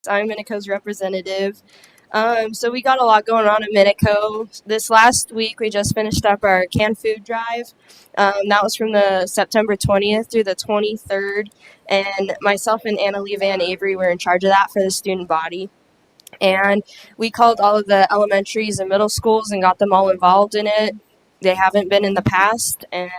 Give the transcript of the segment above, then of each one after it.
I'm Minico's representative. So we got a lot going on at Minico. This last week, we just finished up our canned food drive. That was from the September 20th through the 23rd, and myself and Annalie Van Avery were in charge of that for the student body. And we called all of the elementaries and middle schools and got them all involved in it. They haven't been in the past, and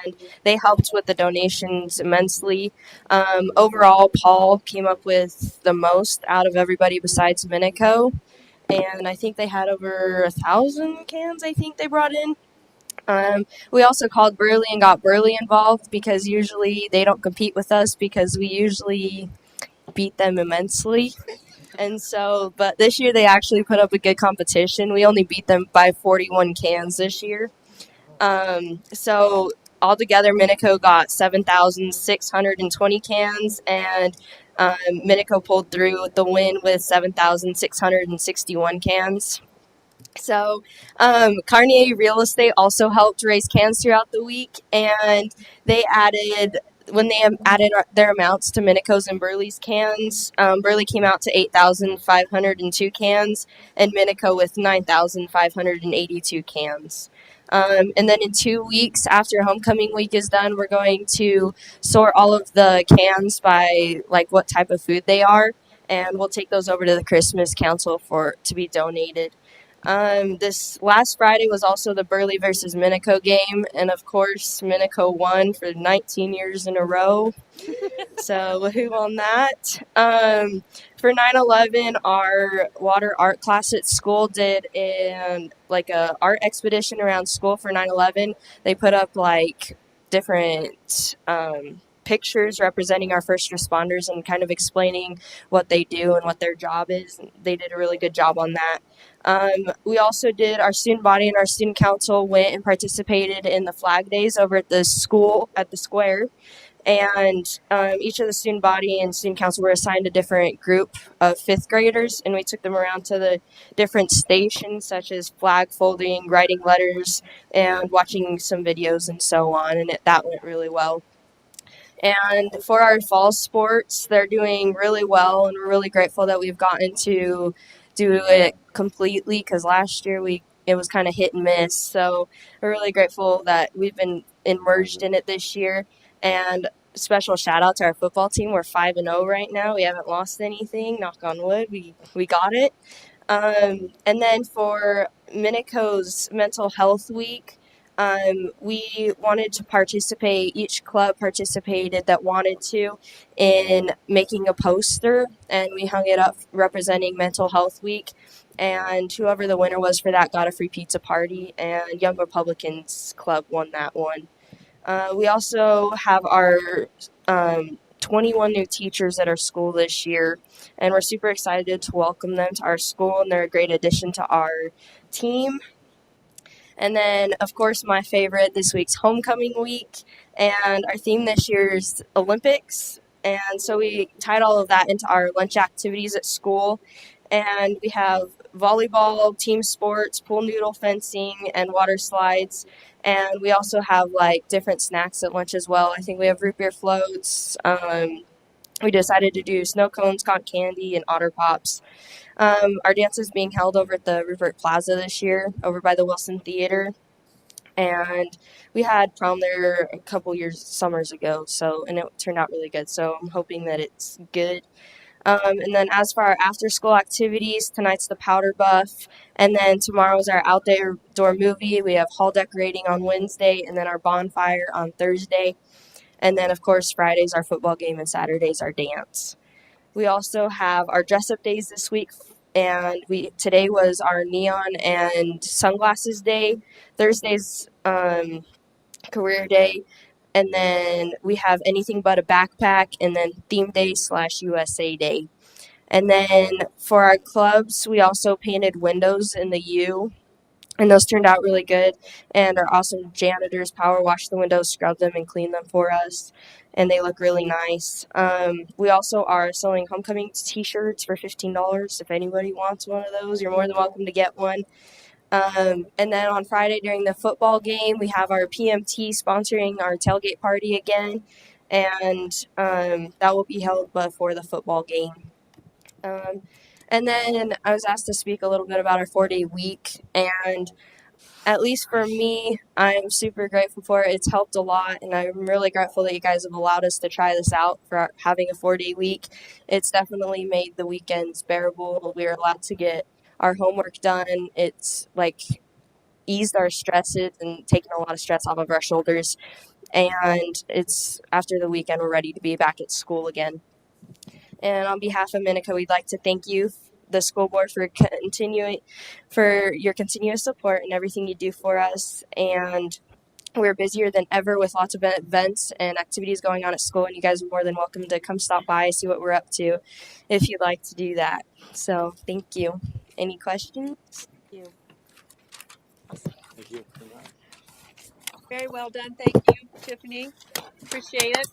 they helped with the donations immensely. Overall, Paul came up with the most out of everybody besides Minico, and I think they had over 1,000 cans, I think they brought in. We also called Burley and got Burley involved because usually they don't compete with us because we usually beat them immensely. And so, but this year they actually put up a good competition. We only beat them by 41 cans this year. So altogether, Minico got 7,620 cans, and Minico pulled through with the win with 7,661 cans. So, Carnier Real Estate also helped raise cans throughout the week, and they added when they added their amounts to Minico's and Burley's cans. Burley came out to 8,502 cans, and Minico with 9,582 cans. And then in 2 weeks after homecoming week is done, we're going to sort all of the cans by like what type of food they are, and we'll take those over to the Christmas Council to be donated. This last Friday was also the Burley versus Minico game, and of course, Minico won for 19 years in a row. So, woohoo on that. For 9/11, our water art class at school did a art expedition around school for 9/11. They put up like different pictures representing our first responders and kind of explaining what they do and what their job is. They did a really good job on that. We also did our student body and our student council went and participated in the flag days over at the school at the square. And each of the student body and student council were assigned a different group of fifth graders, and we took them around to the different stations such as flag folding, writing letters, and watching some videos and so on, and that went really well. And for our fall sports, they're doing really well, and we're really grateful that we've gotten to do it completely because last year it was kind of hit and miss. So we're really grateful that we've been immersed in it this year. And special shout out to our football team. We're 5-0 right now. We haven't lost anything. Knock on wood. We got it. And then for Minico's Mental Health Week, we wanted to participate, each club participated that wanted to, in making a poster, and we hung it up representing Mental Health Week, and whoever the winner was for that got a free pizza party, and Young Republicans Club won that one. We also have our 21 new teachers at our school this year, and we're super excited to welcome them to our school, and they're a great addition to our team. And then, of course, my favorite, this week's homecoming week. And our theme this year is Olympics. And so we tied all of that into our lunch activities at school. And we have volleyball, team sports, pool noodle fencing, and water slides. And we also have like different snacks at lunch as well. I think we have root beer floats. We decided to do snow cones, cotton candy, and otter pops. Our dance is being held over at the Rupert Plaza this year, over by the Wilson Theater. And we had prom there a couple summers ago, and it turned out really good. So I'm hoping that it's good. And then as for our after-school activities, tonight's the powder buff, and then tomorrow's our outdoor movie. We have hall decorating on Wednesday, and then our bonfire on Thursday. And then, of course, Friday's our football game, and Saturday's our dance. We also have our dress-up days this week, and today was our neon and sunglasses day. Thursday's career day, and then we have anything but a backpack, and then theme day / USA day. And then for our clubs, we also painted windows in the U, and those turned out really good. And our awesome janitors power washed the windows, scrubbed them, and cleaned them for us. And they look really nice. We also are selling homecoming t-shirts for $15. If anybody wants one of those, you're more than welcome to get one. And then on Friday during the football game, we have our PMT sponsoring our tailgate party again. And that will be held before the football game. And then I was asked to speak a little bit about our 4-day week, and at least for me, I'm super grateful for it. It's helped a lot, and I'm really grateful that you guys have allowed us to try this out for having a 4-day week. It's definitely made the weekends bearable. We were allowed to get our homework done. It's like eased our stresses and taken a lot of stress off of our shoulders. And it's after the weekend, we're ready to be back at school again. And on behalf of Minico, we'd like to thank you, the school board, for your continuous support and everything you do for us. And we're busier than ever with lots of events and activities going on at school, and you guys are more than welcome to come stop by, see what we're up to, if you'd like to do that. So, thank you. Any questions? Thank you. Very well done. Thank you, Tiffany. Appreciate it.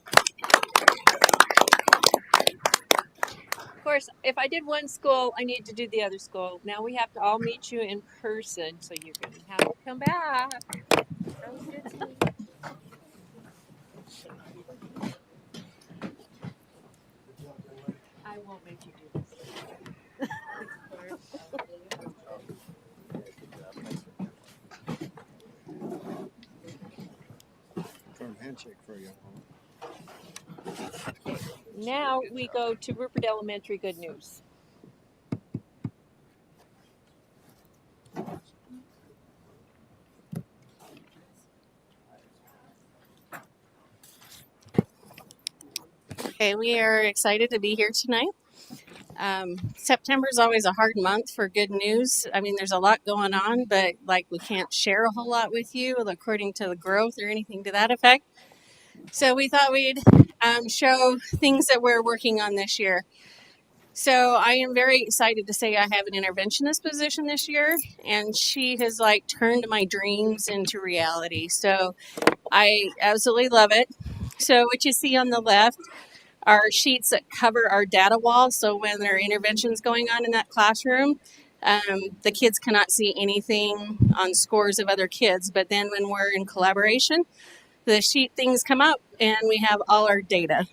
Of course, if I did one school, I need to do the other school. Now we have to all meet you in person, so you're going to have to come back. Sounds good to me. I won't make you do this. Firm handshake for you. Now we go to Rupert Elementary Good News. Okay, we are excited to be here tonight. September is always a hard month for good news. I mean, there's a lot going on, but like we can't share a whole lot with you according to the growth or anything to that effect. So we thought we'd show things that we're working on this year. So I am very excited to say I have an interventionist position this year, and she has like turned my dreams into reality. So I absolutely love it. So what you see on the left are sheets that cover our data wall. So when there are interventions going on in that classroom, the kids cannot see anything on scores of other kids. But then when we're in collaboration, the sheet things come up and we have all our data.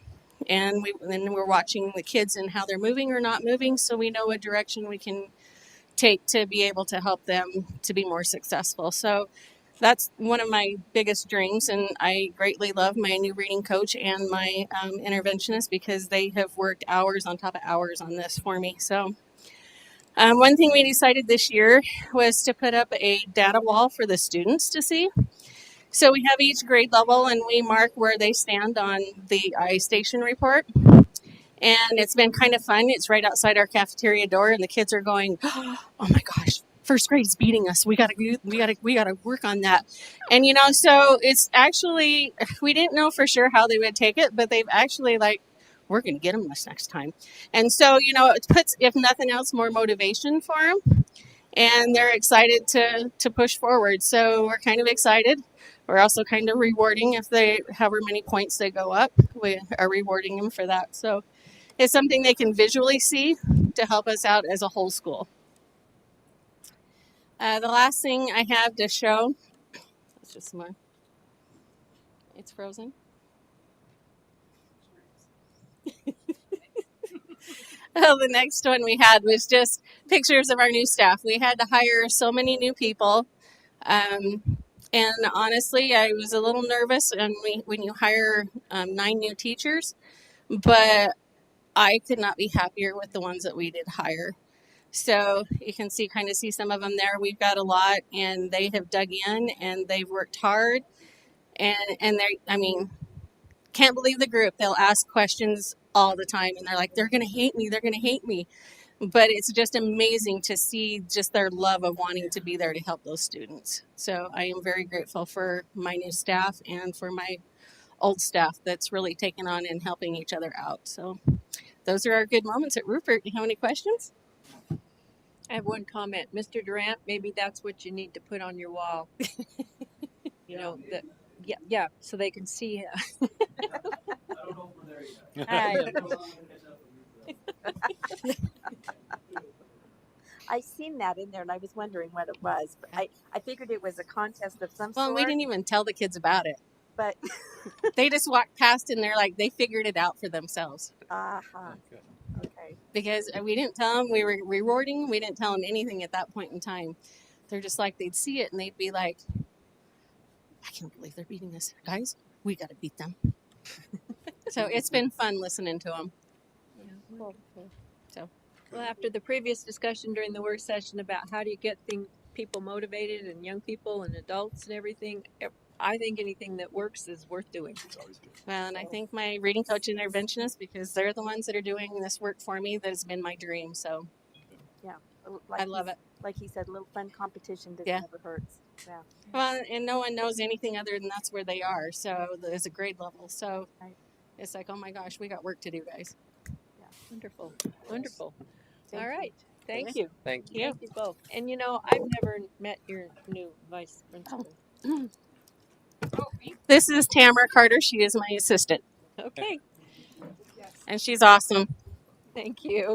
And then we're watching the kids and how they're moving or not moving, so we know what direction we can take to be able to help them to be more successful. So that's one of my biggest dreams, and I greatly love my new reading coach and my interventionist because they have worked hours on top of hours on this for me. So one thing we decided this year was to put up a data wall for the students to see. So we have each grade level and we mark where they stand on the iStation report. And it's been kind of fun. It's right outside our cafeteria door, and the kids are going, "Oh my gosh, first grade's beating us. We gotta work on that." And so it's actually, we didn't know for sure how they would take it, but they've actually we're gonna get them this next time. And so it puts, if nothing else, more motivation for them, and they're excited to push forward. So we're kind of excited. We're also kind of rewarding if they, however many points they go up, we are rewarding them for that. So it's something they can visually see to help us out as a whole school. The last thing I have to show, it's just more, it's frozen. Well, the next one we had was just pictures of our new staff. We had to hire so many new people. And honestly, I was a little nervous when you hire 9 new teachers, but I could not be happier with the ones that we did hire. So you can kind of see some of them there. We've got a lot, and they have dug in and they've worked hard. And can't believe the group. They'll ask questions all the time, and they're like, they're going to hate me. They're going to hate me. But it's just amazing to see just their love of wanting to be there to help those students. So I am very grateful for my new staff and for my old staff that's really taken on and helping each other out. So those are our good moments at Rupert. Do you have any questions? I have one comment. Mr. Durant, maybe that's what you need to put on your wall. Yeah, so they can see. I don't know if we're there yet. I seen that in there, and I was wondering what it was. But I figured it was a contest of some Well, sort. we didn't even tell the kids about it. But they just walked past and they're like, they figured it out for themselves. okay. because we didn't tell them we were rewarding. We didn't tell them anything at that point in time. They're just like, they'd see it and they'd be like, I can't believe they're beating us. Guys, we got to beat them. So it's been fun listening to them. Yeah, Cool. wonderful. So. Well, after the previous discussion during the work session about how do you get people motivated and young people and adults and everything, I think anything that works is worth doing. Well, and I thank my reading coach and interventionist because they're the ones that are doing this work for me. That has been my dream. So Yeah. I love it. Like he said, a little fun competition Yeah. never hurts. Yeah. Well, and no one knows anything other than that's where they are. So there's a grade level. So Right. it's like, oh my gosh, we got work to do, guys. Wonderful. Wonderful. Thank All you. right. Thank Yes. you. Thank you. Yeah. Thank you both. And you know, I've never met your new vice principal. This is Tamara Carter. She is my assistant, Okay. and she's awesome. Thank you.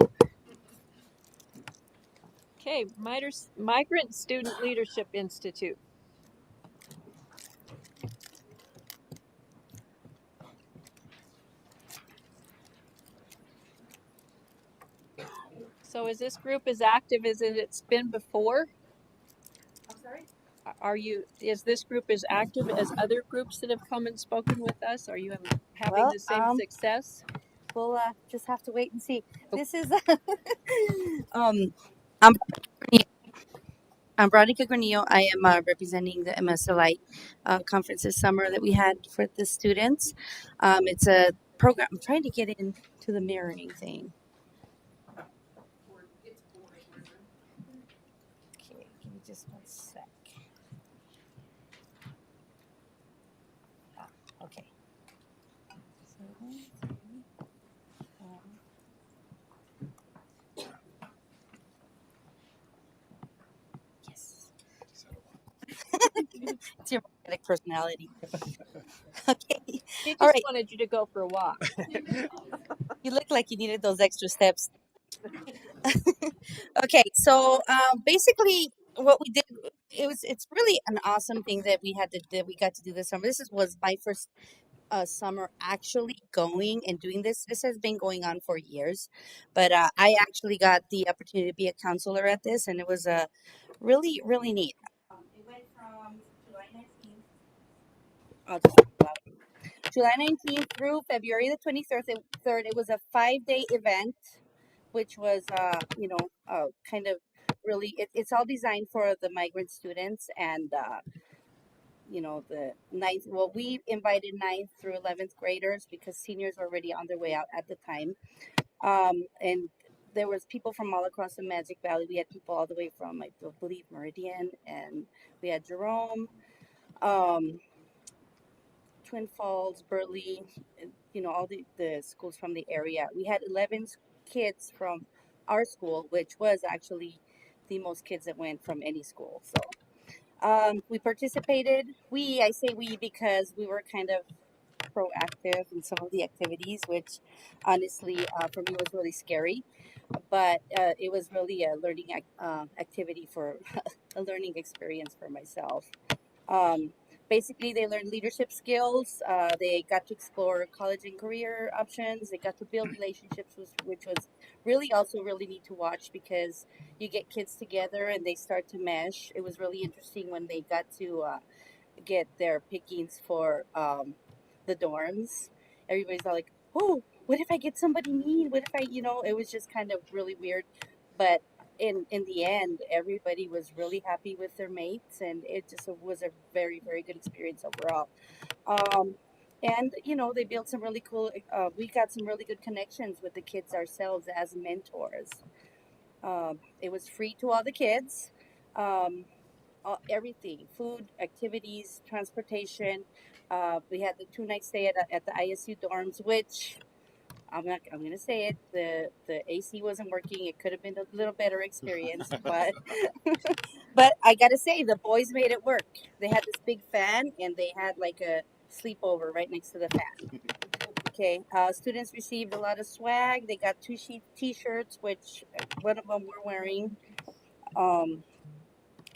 Okay, Migrant Student Leadership Institute. So is this group as active as it's been before? I'm sorry? Is this group as active as other groups that have come and spoken with us? Are you having Well, the same success? we'll just have to wait and see. Oh. This is um, I'm I'm Veronica Granillo. I am representing the MSLI conference this summer that we had for the students. It's a program. I'm trying to get into the mirroring thing. Okay, give me just one sec. Okay. So, yes. It's your magnetic personality. Okay. He All just right. wanted you to go for a walk. You look like you needed those extra steps. Okay, so basically, what we did it's really an awesome thing that we got to do this summer. Was my first summer actually going and doing this. This has been going on for years, but I actually got the opportunity to be a counselor at this, and it was really neat. It went from July 19th. I'll just talk about it. July 19th through February the 23rd. It was a 5-day event, which was, kind of really, it's all designed for the migrant students and, the ninth. Well, we invited ninth through 11th graders because seniors were already on their way out at the time. And there was people from all across the Magic Valley. We had people all the way from, I believe, Meridian, and we had Jerome, um, Twin Falls, Burley, all the schools from the area. We had 11 kids from our school, which was actually the most kids that went from any school. So we participated. I say we because we were kind of proactive in some of the activities, which honestly for me was really scary. But it was really a learning activity for a learning experience for myself. Um, Basically, they learned leadership skills. They got to explore college and career options. They got to build relationships, which was really also really neat to watch because you get kids together and they start to mesh. It was really interesting when they got to get their pickings for the dorms. Everybody's all like, "Oh, what if I get somebody mean? What if I, It was just kind of really weird, but in the end, everybody was really happy with their mates, and it just was a very very good experience overall. Um, and they built some really cool. We got some really good connections with the kids ourselves as mentors. It was free to all the kids. Um, Everything, food, activities, transportation. We had the 2 night stay at the ISU dorms, which I'm gonna say it. The AC wasn't working. It could have been a little better experience, but but I gotta say the boys made it work. They had this big fan and they had like a sleepover right next to the fan. Okay, students received a lot of swag. They got 2 sheet T-shirts, which one of them we're wearing. Um,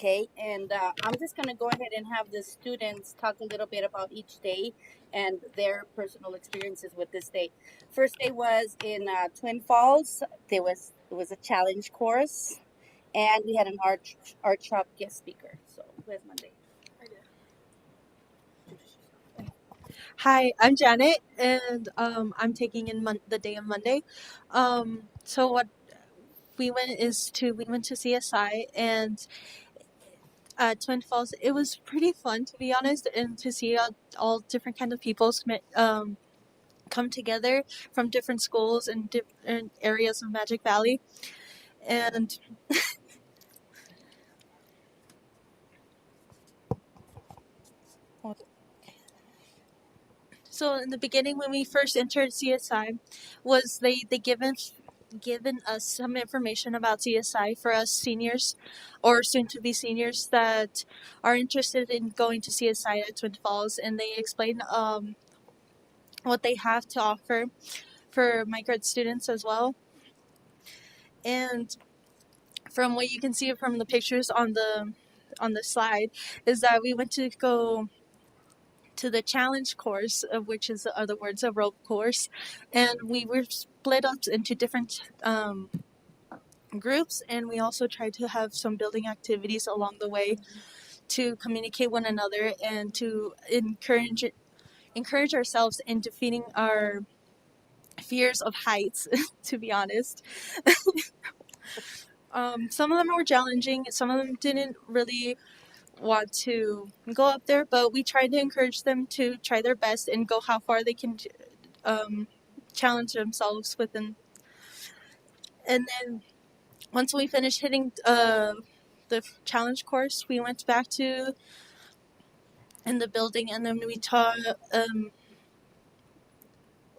Okay, and I'm just gonna go ahead and have the students talk a little bit about each day and their personal experiences with this day. First day was in Twin Falls. It was a challenge course, and we had an art shop guest speaker. So where's Monday? Hi, I'm Janet, and I'm taking in the day of Monday. So what we went to CSI and Twin Falls. It was pretty fun, to be honest, and to see all different kind of people come together from different schools and different areas of Magic Valley. And so in the beginning, when we first entered CSI, was they given us some information about CSI for us seniors or soon to be seniors that are interested in going to CSI at Twin Falls, and they explain what they have to offer for migrant students as well. And from what you can see from the pictures on the slide is that we went to go to the challenge course, which is the other words, a rope course, and we were split up into different groups, and we also tried to have some building activities along the way to communicate one another and to encourage ourselves in defeating our fears of heights. To be honest, some of them were challenging, some of them didn't really want to go up there, but we tried to encourage them to try their best and go how far they can um, challenge themselves within. And then once we finished hitting the challenge course, we went back to in the building, and then we taught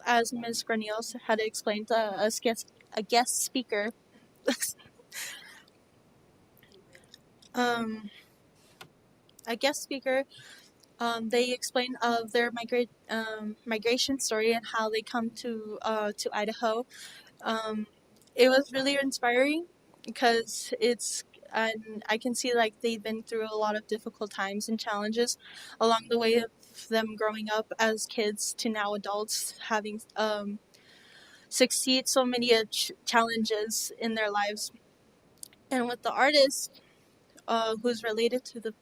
as Ms. Granios had explained a guest speaker. um, a guest speaker. They explain of their migration story and how they come to Idaho. Um, it was really inspiring because I can see like they've been through a lot of difficult times and challenges along the way of them growing up as kids to now adults, having succeed so many challenges in their lives. And with the artist who's related to the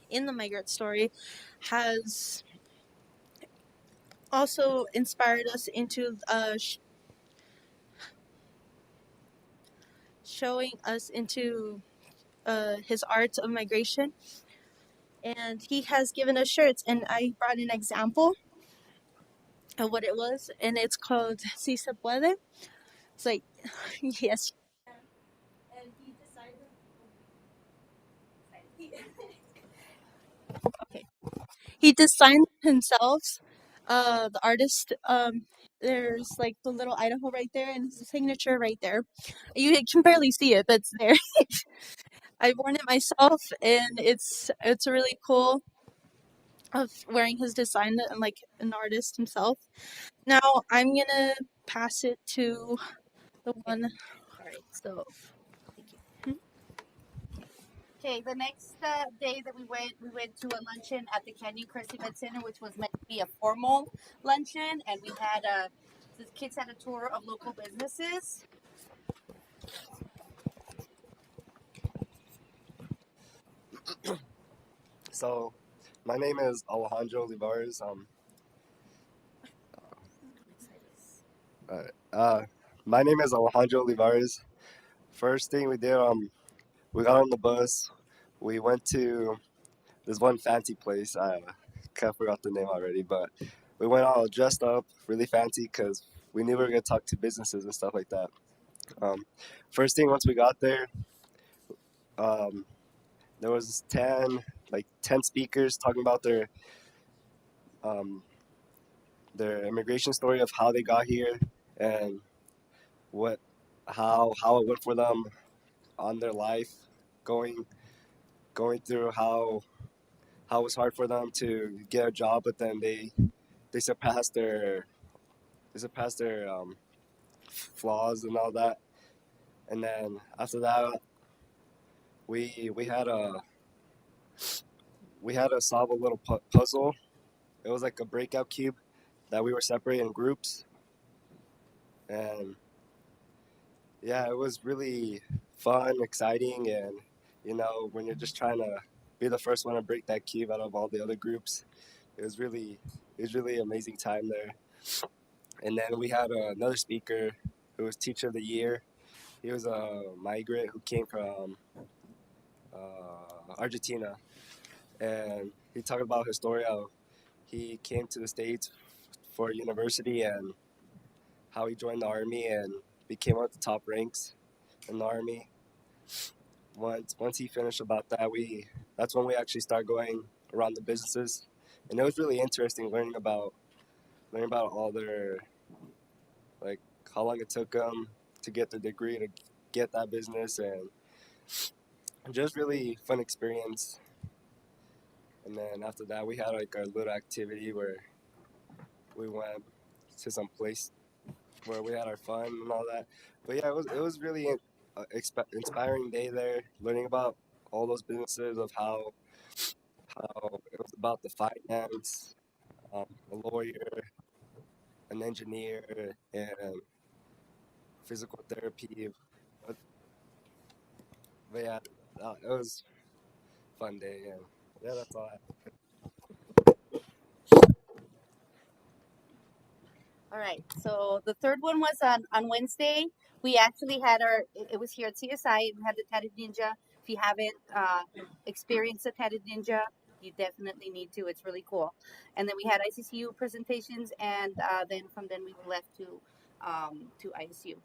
in the migrant story, has also inspired us into showing us into his art of migration, and he has given us shirts, and I brought an example of what it was, and it's called Si se puede. It's like yes. And he decided okay. He designed himself. The artist. There's like the little Idaho right there, and his signature right there. You can barely see it, but it's there. I've worn it myself, and it's really cool of wearing his design and like an artist himself. Now I'm gonna pass it to the one. All right, so thank you. Okay, the next day that we went to a luncheon at the Canyon Crest Event Center, which was meant to be a formal luncheon, and we had the kids had a tour of local businesses. So, my name is Alejandro Olivares. My name is Alejandro Olivares. First thing we did, we got on the bus. We went to this one fancy place. I kind of forgot the name already, but we went all dressed up, really fancy, because we knew we were gonna talk to businesses and stuff like that. Um, First thing, once we got there, um, there was 10 speakers talking about um, their immigration story of how they got here and what how it went for them on their life, going through how it was hard for them to get a job, but then they surpassed their flaws and all that. And then after that, we had a we had to solve a little puzzle. It was like a breakout cube that we were separated in groups, and yeah, it was really fun, exciting, and when you're just trying to be the first one to break that cube out of all the other groups, it was really amazing time there. And then we had another speaker who was teacher of the year. He was a migrant who came from Argentina, and he talked about his story how he came to the States for university and how he joined the army and became one of the top ranks in the army. Once he finished about that, that's when we actually started going around the businesses, and it was really interesting learning about all their, like, how long it took them to get the degree to get that business, and just really fun experience. And then after that, we had like our little activity where we went to some place where we had our fun and all that. But yeah, it was really an inspiring day there, learning about all those businesses of how it was about the finance, a lawyer, an engineer, and physical therapy. But yeah, it was a fun day, and yeah, that's all I have. All right. So the third one was on Wednesday. We actually had it was here at CSI. We had the Tatted Ninja. If you haven't experienced the Tatted Ninja, you definitely need to. It's really cool. And then we had ICCU presentations, and then from then we left to ISU.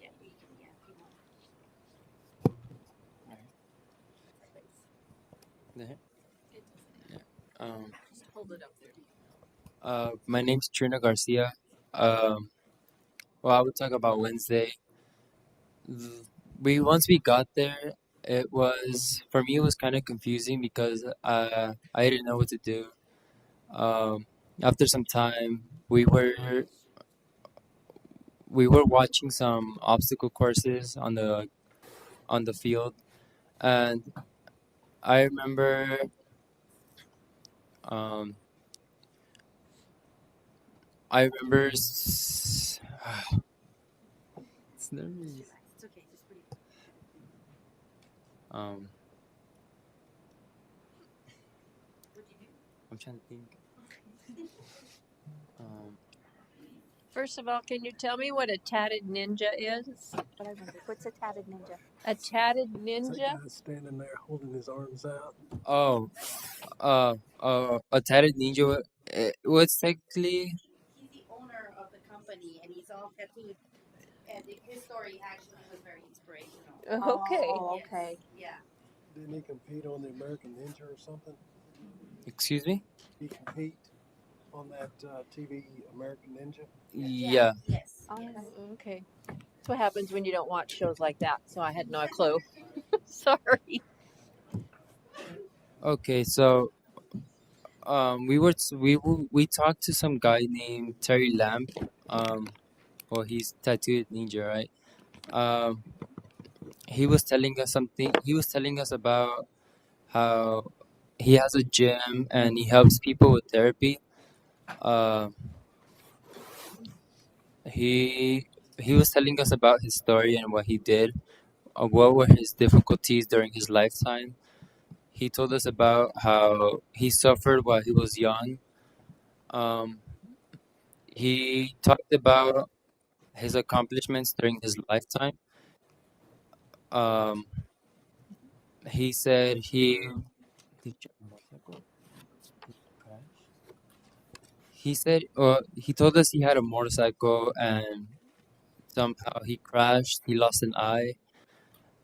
Yeah, you can, yeah, if you want. Yeah. Just hold it up there. My name's Trina Garcia. Well, I would talk about Wednesday. Once we got there, it was for me. It was kind of confusing because I didn't know what to do. After some time, we were watching some obstacle courses on the field, and I remember um, I remember. It's never, It's okay. Just breathe. um, What'd you do? I'm trying to think. Um, First of all, can you tell me what a tatted ninja is? But I wonder, what's a tatted ninja? A tatted That ninja? guy standing there holding his arms out. oh, a tatted ninja. It was technically He's the owner of the company, and he's all tattooed. And his story actually was very inspirational. Okay. Oh, okay. Yeah. Didn't he compete on the American Ninja or something? excuse me. He compete on that TV American Ninja. Yeah. Yes. Oh, Yes. Okay. That's what happens when you don't watch shows like that. So I had no clue. Sorry. Okay. So we talked to some guy named Terry Lamb. Well, he's tattooed ninja, right? Um, he was telling us something. He was telling us about how he has a gym and he helps people with therapy. Uh, he he was telling us about his story and what he did. What were his difficulties during his lifetime? He told us about how he suffered while he was young. Um, he talked about his accomplishments during his lifetime. Um, he said he told us he had a motorcycle and somehow he crashed. He lost an eye,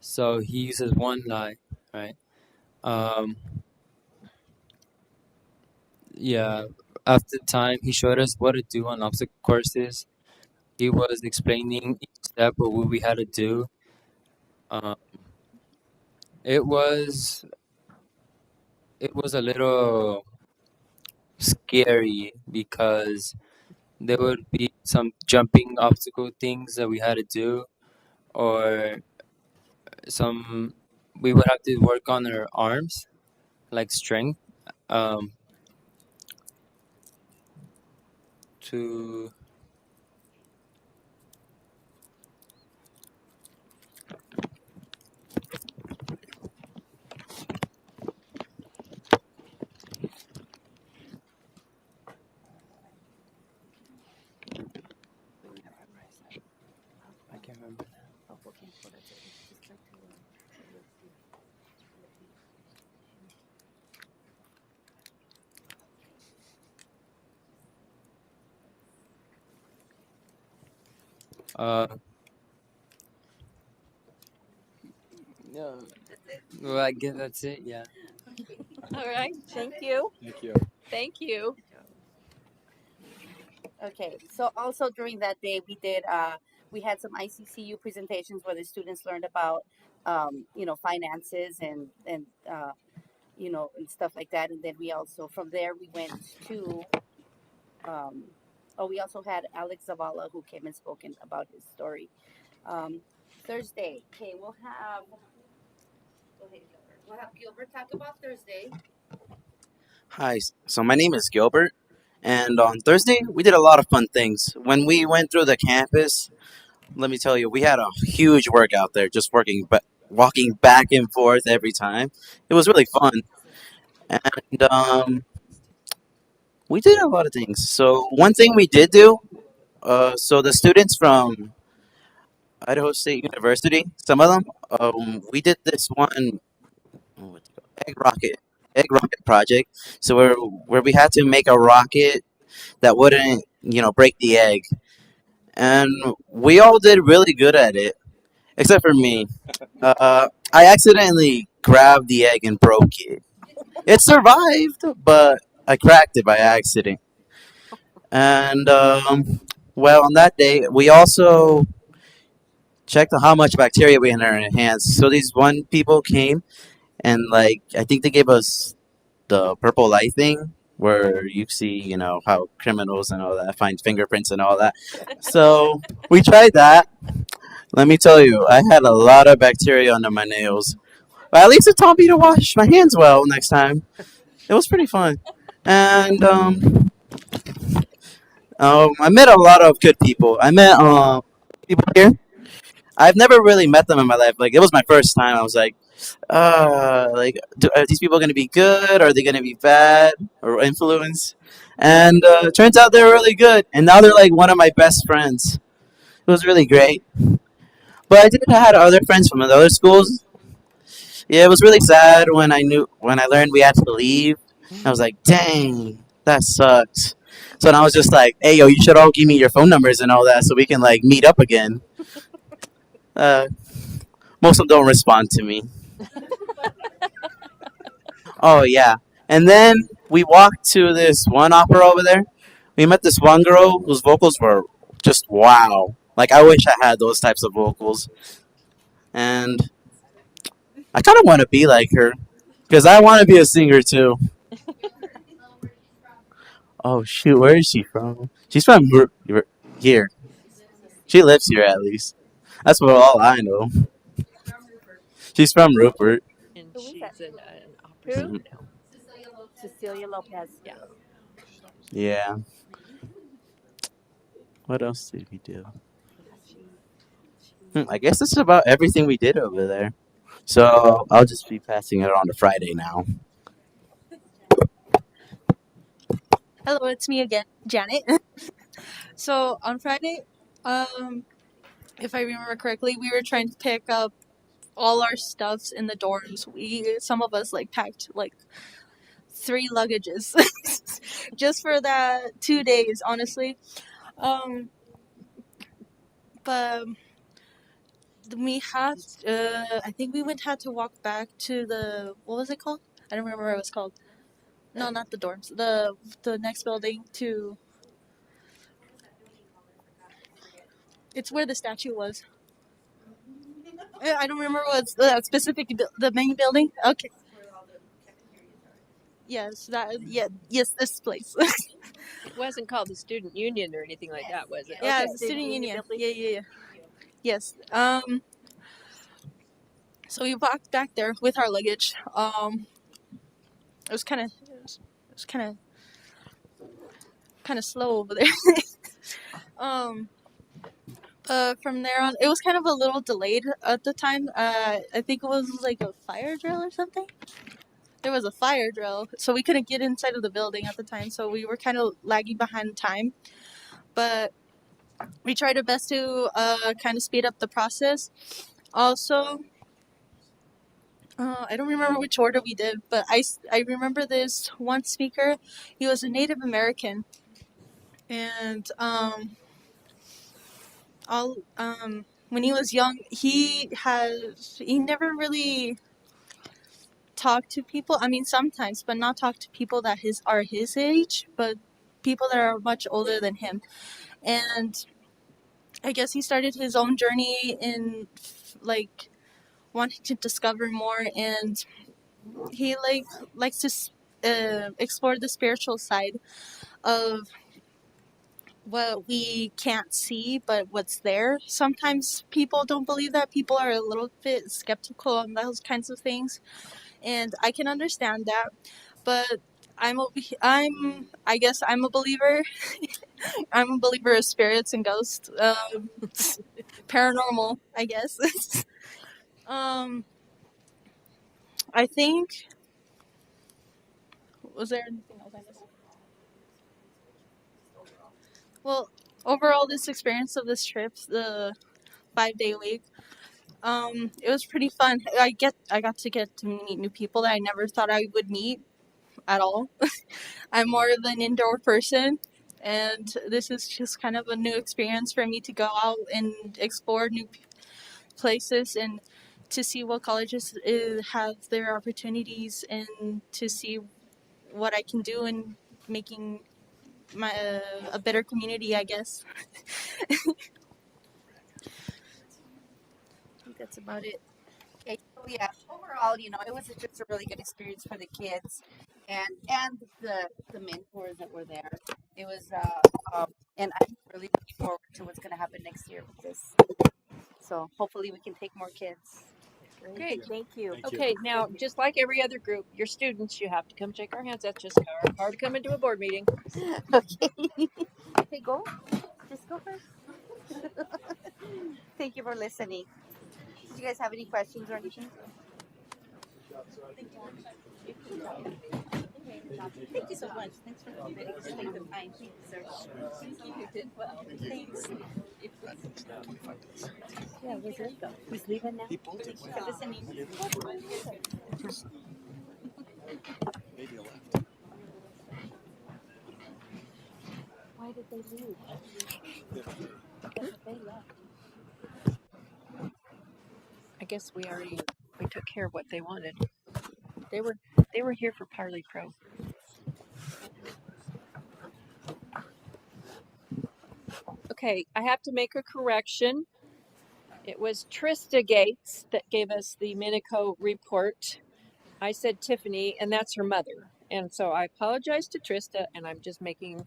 so he uses one eye, right? Um, yeah. After time, he showed us what to do on obstacle courses. He was explaining each step of what we had to do. Um, it was it was a little scary because there would be some jumping obstacle things that we had to do, or some we would have to work on our arms, like strength, um, to I can't remember. Uh, yeah. Well, I guess that's it. Yeah. All right. Thank you. Thank you. Thank you. Okay, so also during that day we had some ICCU presentations where the students learned about finances and and stuff like that, and then we also from there we went to um, we also had Alex Zavala who came and spoken about his story. Um, Thursday, okay, we'll have go ahead, Gilbert. We'll have Gilbert talk about Thursday. Hi, so my name is Gilbert, and on Thursday we did a lot of fun things. When we went through the campus, let me tell you, we had a huge workout there, just walking back and forth every time. It was really fun, and we did a lot of things. So one thing we did do, so the students from Idaho State University, some of them, we did this one what's it called? Egg rocket project. So where we had to make a rocket that wouldn't, break the egg. And we all did really good at it, except for me. I accidentally grabbed the egg and broke it. It survived, but I cracked it by accident. And well, on that day, we also checked how much bacteria we had in our hands. So these one people came and like I think they gave us the purple light thing where you see, how criminals and all that find fingerprints and all that. So we tried that. Let me tell you, I had a lot of bacteria under my nails. But at least it taught me to wash my hands well next time. It was pretty fun. And I met a lot of good people. I met people here. I've never really met them in my life. Like, it was my first time. I was like, are these people going to be good? Are they going to be bad or influence? And it turns out they're really good. And now they're like one of my best friends. It was really great. But I did had other friends from other schools. Yeah, it was really sad when I learned we had to leave. I was like, dang, that sucks. So then I was just like, hey, yo, you should all give me your phone numbers and all that so we can like meet up again. Uh, most of them don't respond to me. Oh yeah, and then we walked to this one opera over there. We met this one girl whose vocals were just wow. Like I wish I had those types of vocals, and I kind of want to be like her because I want to be a singer too. Oh shoot, where is she from? She's from here. She lives here at least. That's what all I know. She's from Rupert. And Who is that? she's an opera Who? singer now. Cecilia Lopez. Yeah. Yeah. What else did we do? Yeah, I guess that's about everything we did over there. So I'll just be passing it on to Friday now. Hello, it's me again, Janet. So on Friday, if I remember correctly, we were trying to pick up all our stuffs in the dorms. Some of us like packed like 3 luggages just for that 2 days, honestly. Um, but we had, I think we had to walk back to the what was it called? I don't remember what it was called. No, not the dorms. The next building to. It's where the statue was. I don't remember what's the specific the main building. Okay. Yes, yes, this place. It wasn't called the Student Union or anything like that, was it? Yeah, Okay. it's the student union. building. Yeah. Yes. So we walked back there with our luggage. It was kind of slow over there. um, from there on, it was kind of a little delayed at the time. I think it was like a fire drill or something. There was a fire drill, so we couldn't get inside of the building at the time. So we were kind of lagging behind time, but we tried our best to kind of speed up the process. Also, I don't remember which order we did, but I remember this one speaker. He was a Native American, and when he was young, he never really talked to people. I mean, sometimes, but not talk to people that are his age, but people that are much older than him. And I guess he started his own journey in like wanting to discover more, and he likes to explore the spiritual side of what we can't see, but what's there. Sometimes people don't believe that. People are a little bit skeptical on those kinds of things, and I can understand that. But I guess I'm a believer. I'm a believer of spirits and ghosts, paranormal, I guess. um, I think. Was there anything else I missed? Well, overall, this experience of this trip, the 5-day week, it was pretty fun. I got to get to meet new people that I never thought I would meet at all. I'm more of an indoor person, and this is just kind of a new experience for me to go out and explore new places and to see what colleges have their opportunities and to see what I can do in making my a better community, I guess. I think that's about it. Okay, so yeah, overall, it was just a really good experience for the kids and the mentors that were there. It was and I'm really looking forward to what's going to happen next year with this. So hopefully we can take more kids. Great. Thank you. Okay, now just like every other group, your students, you have to come shake our hands. That's just hard to come into a board meeting. Okay. Okay, go. Just go first. Thank you for listening. Did you guys have any questions or anything? Thank you so much. Thanks for taking the time. Thank you, sir. Thank you. You did well. Thanks. Yeah, where's Rick go? He's leaving now? Thank you for listening. Maybe left. Why did they leave? They left. I guess we took care of what they wanted. They were here for Parley Pro. Okay, I have to make a correction. It was Trista Gates that gave us the Minico report. I said Tiffany, and that's her mother. And so I apologize to Trista, and I'm just making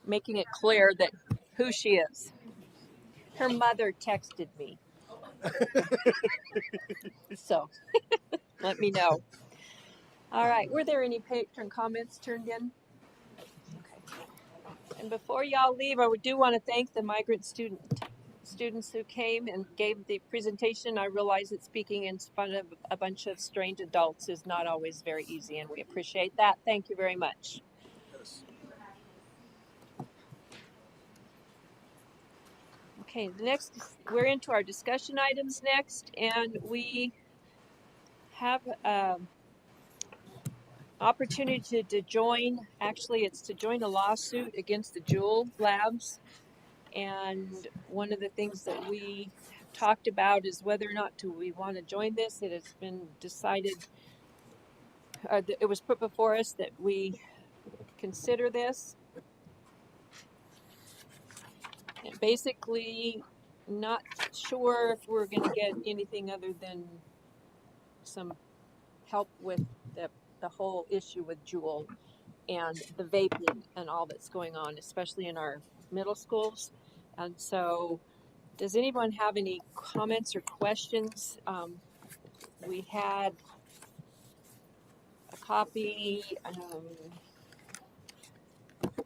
it clear that who she is. Her mother texted me. So let me know. All right, were there any patron comments turned in? Okay. And before y'all leave, I do want to thank the Migrant students who came and gave the presentation. I realize that speaking in front of a bunch of strange adults is not always very easy, and we appreciate that. Thank you very much. Okay, we're into our discussion items next, and we have opportunity to join. Actually, it's to join a lawsuit against the Jewel Labs. And one of the things that we talked about is whether or not do we want to join this. It has been decided, it was put before us that we consider this. And basically, not sure if we're going to get anything other than some help with the whole issue with Jewel and the vaping and all that's going on, especially in our middle schools. And so, does anyone have any comments or questions we had a copy.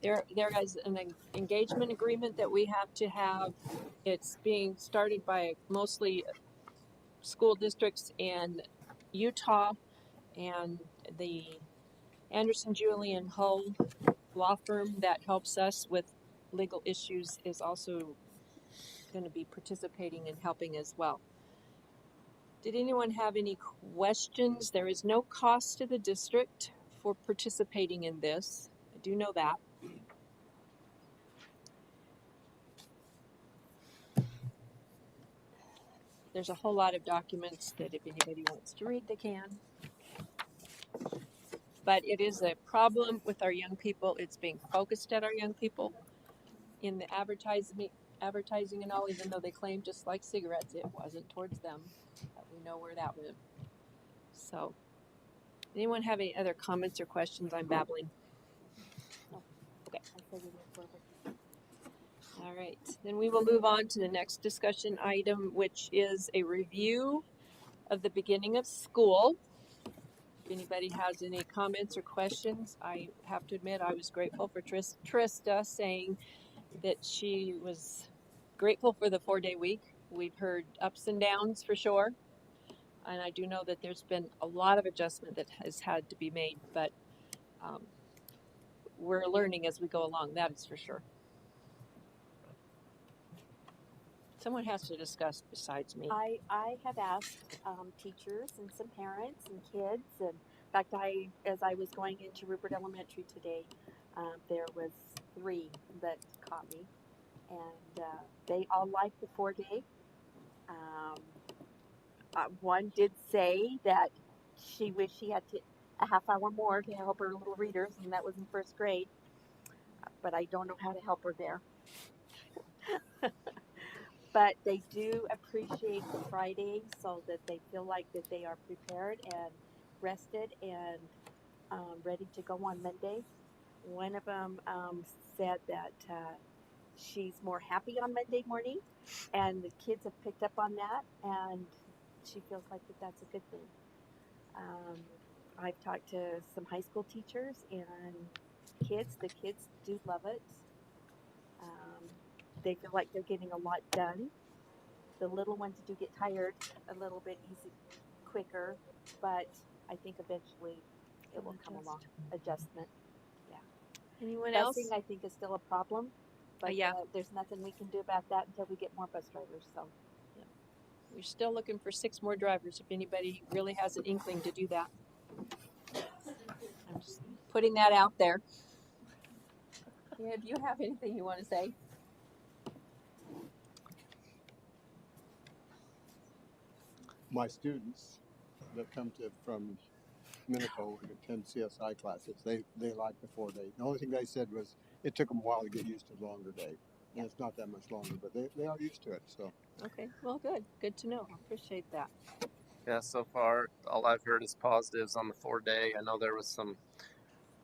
There is an engagement agreement that we have to have. It's being started by mostly school districts in Utah, and the Anderson, Julian Hull law firm that helps us with legal issues is also going to be participating and helping as well. Did anyone have any questions? There is no cost to the district for participating in this. I do know that. There's a whole lot of documents that if anybody wants to read, they can. But it is a problem with our young people. It's being focused at our young people in the advertising and all, even though they claim just like cigarettes, it wasn't towards them. But we know where that went. So, anyone have any other comments or questions? I'm babbling. No. Okay. All right. Then we will move on to the next discussion item, which is a review of the beginning of school. If anybody has any comments or questions, I have to admit I was grateful for Trista saying that she was grateful for the 4-day week. We've heard ups and downs for sure. And I do know that there's been a lot of adjustment that has had to be made, but we're learning as we go along, that is for sure. Someone has to discuss besides me. I have asked teachers and some parents and kids, and in fact, as I was going into Rupert Elementary today, there was 3 that caught me, and they all liked the 4-day. One did say that she wished she had a half hour more to help her little readers, and that was in 1st grade. But I don't know how to help her there. But they do appreciate the Friday so that they feel like that they are prepared and rested and ready to go on Monday. One of them said that she's more happy on Monday morning, and the kids have picked up on that, and she feels like that's a good thing. I've talked to some high school teachers and kids. The kids do love it. They feel like they're getting a lot done. The little ones do get tired a little bit quicker, but I think eventually it will come along. Adjustment. Yeah. Anyone else? Busing, I think, is still a problem, but Yeah. There's nothing we can do about that until we get more bus drivers. So, yeah. We're still looking for 6 more drivers if anybody really has an inkling to do that. I'm just putting that out there. Yeah, do you have anything you want to say? My students that come from Minidoka and attend CSI classes, they like the 4-day. The only thing they said was it took them a while to get used to the longer day. And it's not that much longer, but they are used to it. So Okay, well, good to know. I appreciate that. Yeah, so far all I've heard is positives on the 4-day. I know there was some.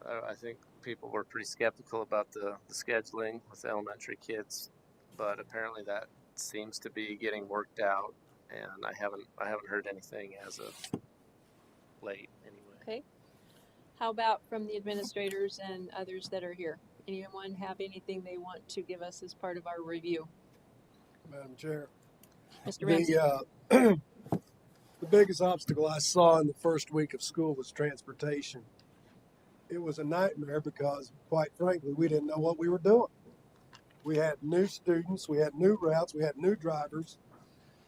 I think people were pretty skeptical about the scheduling with the elementary kids, but apparently that seems to be getting worked out, and I haven't heard anything as of late anyway. Okay. How about from the administrators and others that are here? Anyone have anything they want to give us as part of our review? Madam Chair, Mr. Ramsey? the biggest obstacle I saw in the first week of school was transportation. It was a nightmare because, quite frankly, we didn't know what we were doing. We had new students, we had new routes, we had new drivers.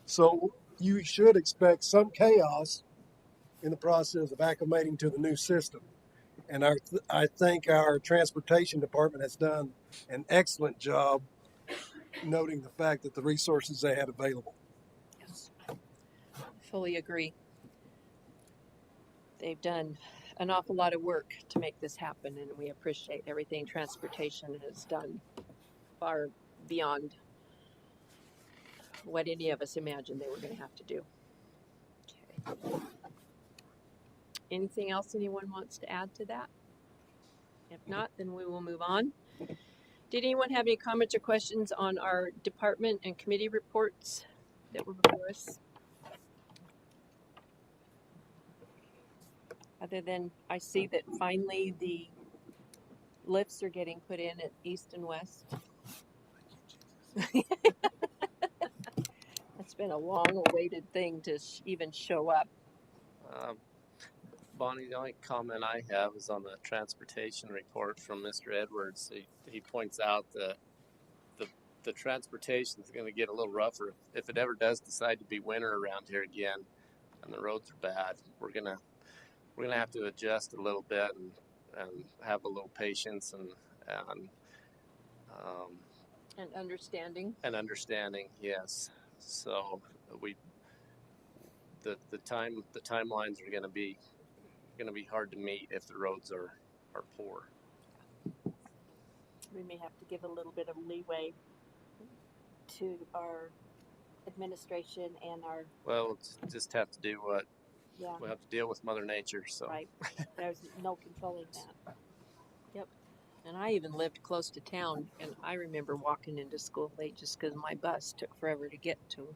So you should expect some chaos in the process of acclimating to the new system. And I think our transportation department has done an excellent job noting the fact that the resources they had available. Yes. Fully agree. They've done an awful lot of work to make this happen, and we appreciate everything transportation has done far beyond what any of us imagined they were going to have to do. Okay. Anything else anyone wants to add to that? If not, then we will move on. Did anyone have any comments or questions on our department and committee reports that were before us? Other than I see that finally the lifts are getting put in at East and West. That's been a long awaited thing to even show up. Bonnie, the only comment I have is on the transportation report from Mr. Edwards. He points out that the transportation is going to get a little rougher if it ever does decide to be winter around here again, and the roads are bad. We're gonna have to adjust a little bit and have a little patience and And understanding. Yes. So we the timelines are going to be hard to meet if the roads are poor. We may have to give a little bit of leeway to our administration and our, Well, we'll just have to do what yeah, we'll have to deal with Mother Nature. So right. There's no controlling that. Yep. And I even lived close to town, and I remember walking into school late just because my bus took forever to get to,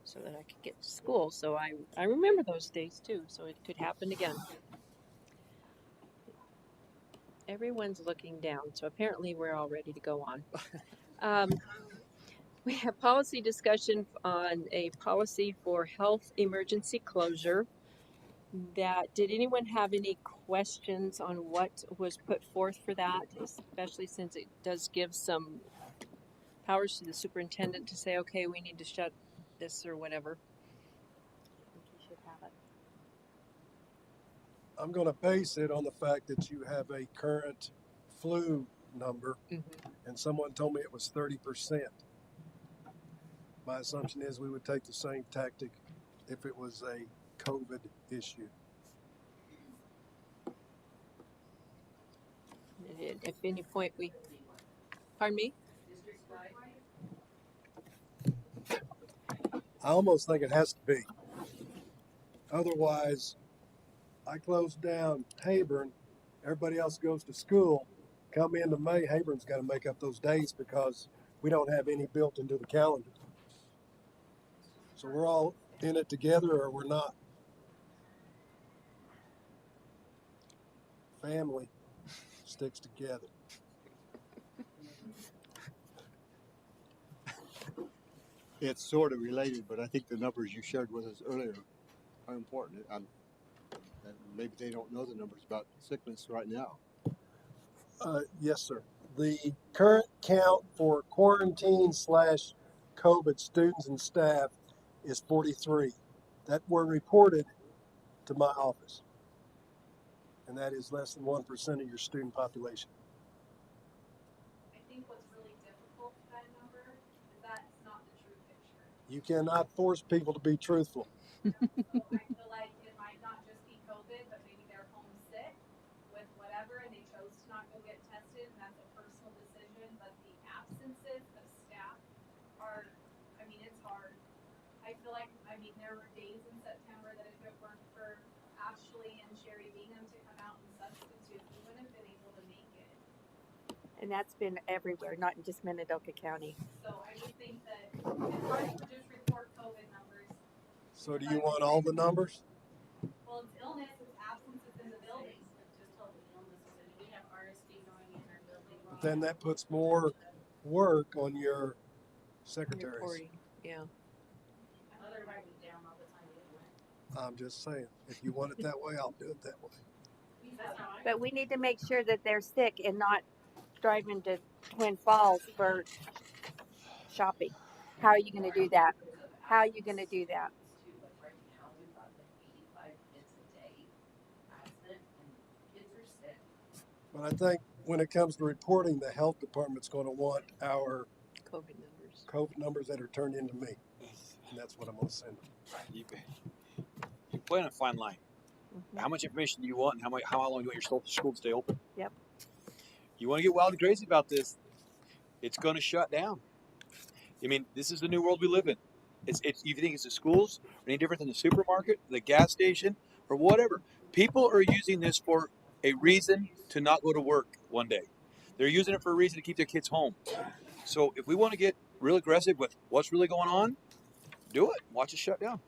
so that I could get to school. So I remember those days too. So it could happen again. Everyone's looking down, so apparently we're all ready to go on. We have policy discussion on a policy for health emergency closure. Did anyone have any questions on what was put forth for that, especially since it does give some powers to the superintendent to say, okay, we need to shut this or whatever. I think you should have it. I'm going to base it on the fact that you have a current flu number, and someone told me it was 30%. My assumption is we would take the same tactic if it was a COVID issue. And if any point pardon me? I almost think it has to be. Otherwise, I close down Hayburn, everybody else goes to school. Come into May, Hayburn's got to make up those days because we don't have any built into the calendar. So we're all in it together or we're not. Family sticks together. It's sort of related, but I think the numbers you shared with us earlier are important. Maybe they don't know the numbers about sickness right now. Yes, sir. The current count for quarantine/COVID students and staff is 43 that were reported to my office. And that is less than 1% of your student population. I think what's really difficult with that number is that it's not the true picture. You cannot force people to be truthful. So I feel like it might not just be COVID, but maybe they're homesick with whatever and they chose to not go get tested, and that's a personal decision. But the absences of staff are, I mean, it's hard. I feel like, I mean, there were days in September that if it weren't for Ashley and Sherry Bingham to come out and substitute, we wouldn't have been able to make it. And that's been everywhere, not in just Minidoka County. So I just think that it's hard to just report COVID numbers. So do you want all the numbers? Well, it's illness, it's absences in the building. Just told the illnesses, and we have RSV going in our building. But then that puts more work on your secretaries. Reporting, yeah. I know they're writing down all the time anyway. I'm just saying, if you want it that way, I'll do it that way. But we need to make sure that they're sick and not driving to Twin Falls for shopping. How are you going to do that? How are you going to do that? But I think when it comes to reporting, the health department's going to want our COVID numbers that are turned into me. And that's what I'm going to send them. You play on a fine line. How much information do you want, and how long do you want your school to stay open? Yep. You want to get wild and crazy about this, it's going to shut down. I mean, this is the new world we live in. It's you think it's the schools or any different than the supermarket, the gas station, or whatever. People are using this for a reason to not go to work one day. They're using it for a reason to keep their kids home. So if we want to get real aggressive with what's really going on, do it. Watch it shut down.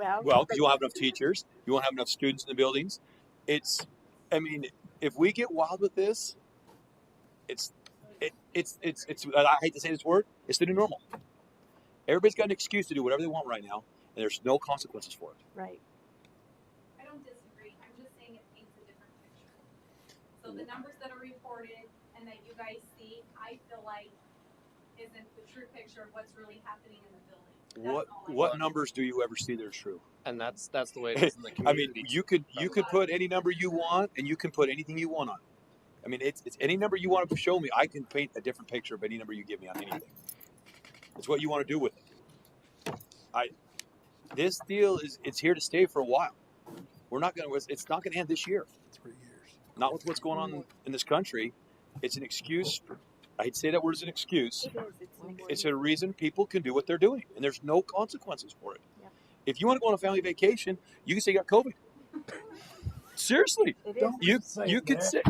Well, Well, but because you won't have enough teachers, you won't have enough students in the buildings. It's, I mean, if we get wild with this, it's, it's. I hate to say this word. It's the new normal. Everybody's got an excuse to do whatever they want right now, and there's no consequences for it. right. I don't disagree. I'm just saying it paints a different picture. So the numbers that are reported and that you guys see, I feel like isn't the true picture of what's really happening in the building. What numbers do you ever see that are true? And that's the way it is in the I mean, community. you could put any number you want, and you can put anything you want on it. I mean, it's any number you want to show me. I can paint a different picture of any number you give me on anything. It's what you want to do with it. This deal it's here to stay for a while. It's not gonna end this year. 3 years. Not with what's going on in this country. It's an excuse. I hate to say that word as an excuse. It is. It's an excuse. It's a reason people can do what they're doing, and there's no consequences for it. Yep. If you want to go on a family vacation, you can say you got COVID. Seriously, It is. you can say,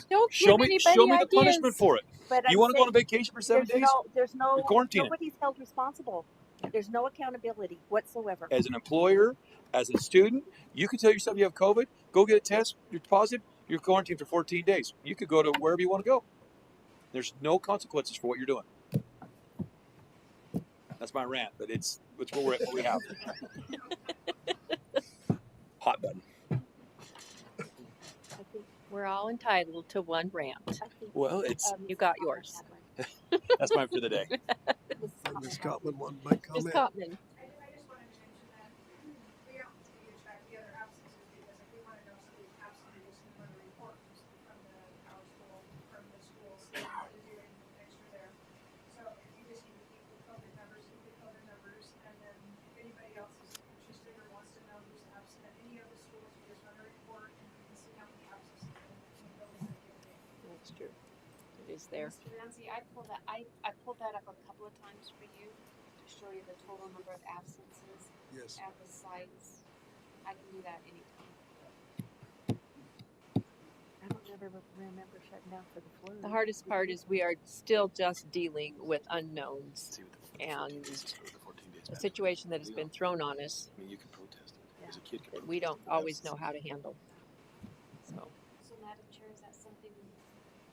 Don't show give me anybody the punishment ideas. for it. But You I'm want to go on saying a vacation for 7 days? there's no You're quarantining. nobody's held responsible. There's no accountability whatsoever. As an employer, as a student, you can tell yourself you have COVID, go get a test, you're positive, you're quarantined for 14 days. You could go to wherever you want to go. There's no consequences for what you're doing. That's my rant, but it's what we have. Hot button. I think, We're all entitled to one rant. I think Well, it's You got yours. that's mine for the day. Ms. Cotman, one make Ms. comment. Cotman. I just wanted to mention that we don't need to track the other absences because if we want to know somebody's absent, we just need to run a report from our school, from the school, state, to do anything extra there. So you just need to keep the COVID numbers, and then if anybody else is interested or wants to know who's absent at any of the schools, you just run a report and you can see how many absences in the building that given day. That's true. It is there. Mr. Ramsey, I pulled that up a couple of times for you to show you the total number of absences Yes. at the sites. I can do that anytime. I don't ever remember shutting down for the flu. The hardest part is we are still just dealing with unknowns and a situation that has been thrown on us I mean, you can protest it. As a kid, that we don't always know how to handle. So, So, Madam Chair, is that something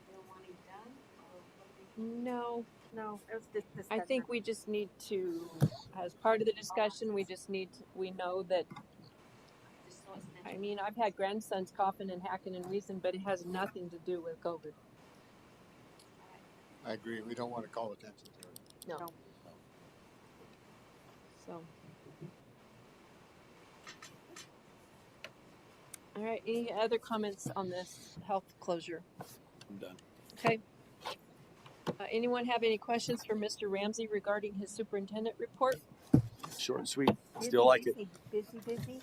you're wanting done, or what do we? no, No, it was just this. I think we just need to, as part of the discussion, we know that, Just so it's I mentioned. mean, I've had grandsons coughing and hacking and wheezing, but it has nothing to do with COVID. I agree. We don't want to call attention to it. No. So. All right, any other comments on this health closure? I'm done. Okay. Anyone have any questions for Mr. Ramsey regarding his superintendent report? Short and sweet. Still like it. Busy.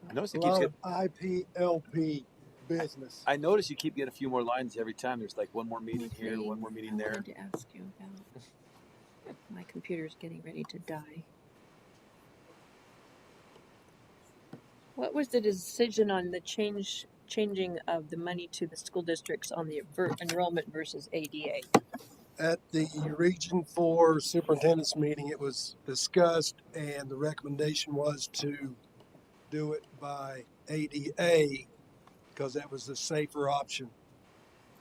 I notice A it keeps lot getting, of IPLP business. I notice you keep getting a few more lines every time. There's like one more meeting here, one more meeting there. I wanted to ask you about my computer's getting ready to die. What was the decision on the changing of the money to the school districts on the enrollment versus ADA? At the Region 4 superintendent's meeting, it was discussed, and the recommendation was to do it by ADA because that was the safer option.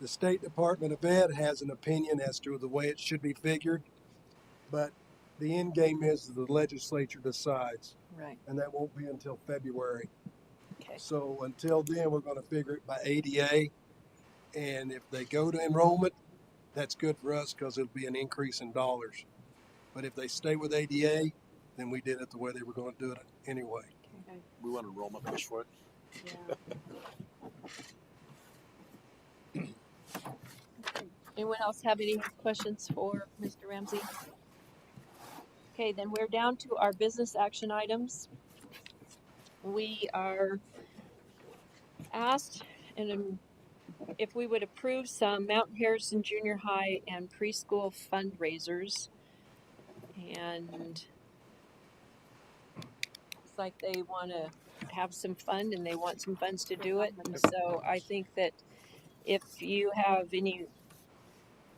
The State Department of Ed has an opinion as to the way it should be figured, but the end game is the legislature decides, Right. and that won't be until February. Okay. So until then, we're going to figure it by ADA, and if they go to enrollment, that's good for us because it'll be an increase in dollars. But if they stay with ADA, then we did it the way they were going to do it anyway. Okay. We want enrollment push for it. Yeah. Anyone else have any questions for Mr. Ramsey? Okay, then we're down to our business action items. We are asked if we would approve some Mount Harrison Junior High and preschool fundraisers. And it's like they want to have some fun and they want some funds to do it. And so I think that if you have any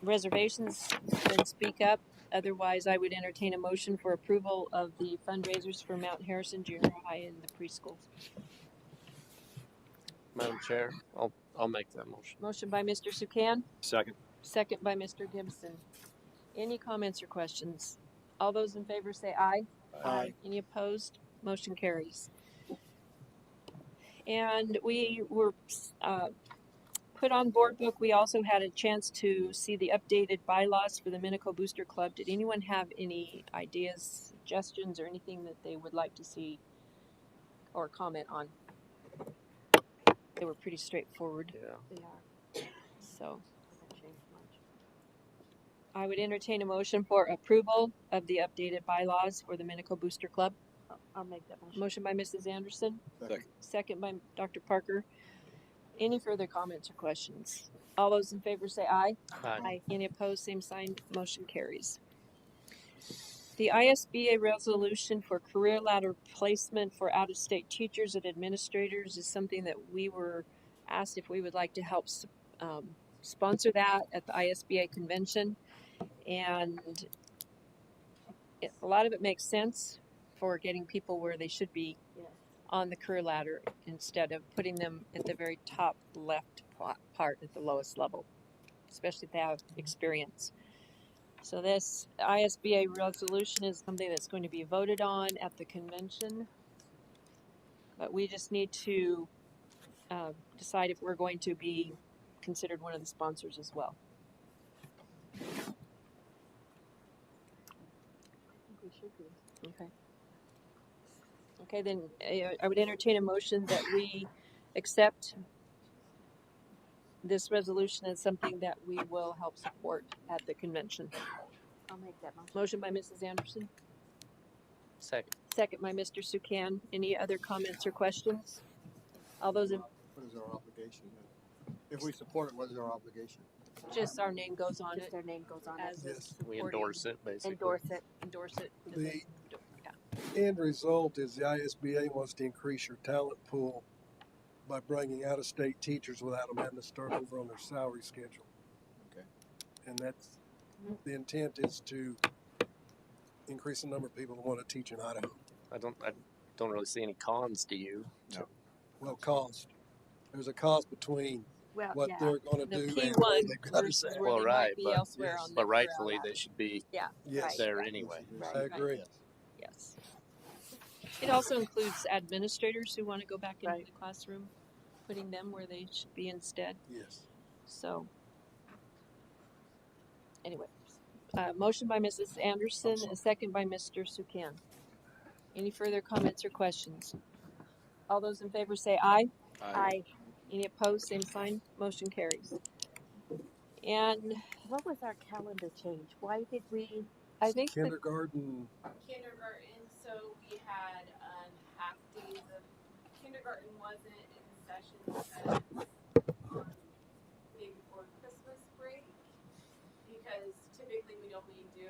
reservations, then speak up. Otherwise, I would entertain a motion for approval of the fundraisers for Mount Harrison Junior High and the preschool. Madam Chair, I'll make that motion. Motion by Mr. Sukan, Second. second by Mr. Gibson. Any comments or questions? All those in favor say aye. Aye. Any opposed? Motion carries. And we were put on board book. We also had a chance to see the updated bylaws for the Minico Booster Club. Did anyone have any ideas, suggestions, or anything that they would like to see or comment on? They were pretty straightforward. Yeah. They are. So Haven't changed much. I would entertain a motion for approval of the updated bylaws for the Minico Booster Club. I'll make that motion. Motion by Mrs. Anderson, Second. second by Dr. Parker. Any further comments or questions? All those in favor say aye. Aye. Any opposed, same sign. Motion carries. The ISBA resolution for career ladder placement for out-of-state teachers and administrators is something that we were asked if we would like to help sponsor that at the ISBA convention. And a lot of it makes sense for getting people where they should be on the career ladder instead of putting them at the very top left part at the lowest level, especially if they have experience. So this ISBA resolution is something that's going to be voted on at the convention, but we just need to decide if we're going to be considered one of the sponsors as well. I think we should be. Okay. Okay, then I would entertain a motion that we accept this resolution as something that we will help support at the convention. I'll make that motion. Motion by Mrs. Anderson, Second. second by Mr. Sukan. Any other comments or questions? All those in, What is our obligation then? If we support it, what is our obligation? just our name goes on Just it their name goes on it. as Yes. We supporting- endorse it, basically. Endorse it. endorse it. The end result is the ISBA wants to increase your talent pool by bringing out-of-state teachers without them having to start over on their salary schedule. Okay. And that's, the intent is to increase the number of people who want to teach in Idaho. I don't really see any cons to you. No. Well, cost. There's a cost between Well, what yeah. they're going to The do key and what one they've got to versus say. where Well, they right, might be but- elsewhere yes. on the But career rightfully, ladder. they should be Yeah, Yes, there right. anyway. Right. I agree. Yes. Yes. It also includes administrators who want to go back into Right. the classroom, putting them where they should be instead. Yes. So, anyway, motion by Mrs. Anderson, a second by Mr. Sukan. Any further comments or questions? All those in favor say aye. Aye. Any opposed, same sign. Motion carries. And What was our calendar change? Why did we? I think that Kindergarten, Kindergarten, so we had half days of kindergarten wasn't in session on day before Christmas break because typically we'd only do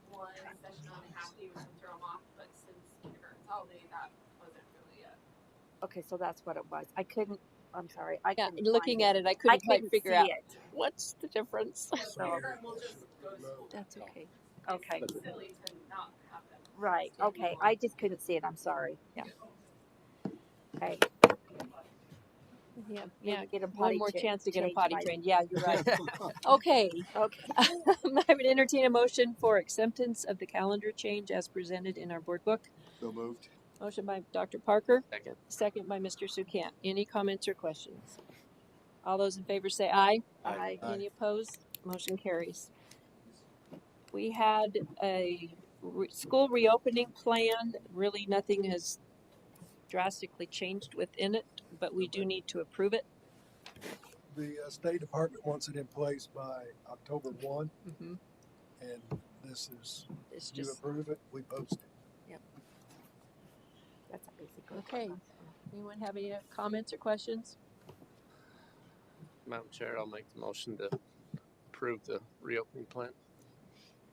one session on a half day which would throw them off, but since kindergarten's holiday that wasn't really a Okay, so that's what it was. I couldn't. I'm sorry. I yeah, couldn't looking find at it, I couldn't quite couldn't figure see out it. what's the difference. So kindergarten will just go to school. That's okay. okay, It's silly to not have them. right. Okay, I just couldn't see it. I'm sorry. Yeah. Okay. Yeah, Maybe yeah. get 'em One potty more cha- chance to get them changed potty by- trained. Yeah, you're right. Okay. Okay. I would entertain a motion for acceptance of the calendar change as presented in our board book. So moved. Motion by Dr. Parker, Second. second by Mr. Sukan. Any comments or questions? All those in favor say aye. Aye. Any opposed? Motion carries. We had a school reopening plan. Really, nothing has drastically changed within it, but we do need to approve it. the State Department wants it in place by October 1, Mm-hmm. and this is, It's you just approve it, we post it. That's basically. okay. Anyone have any comments or questions? Madam Chair, I'll make the motion to approve the reopening plan.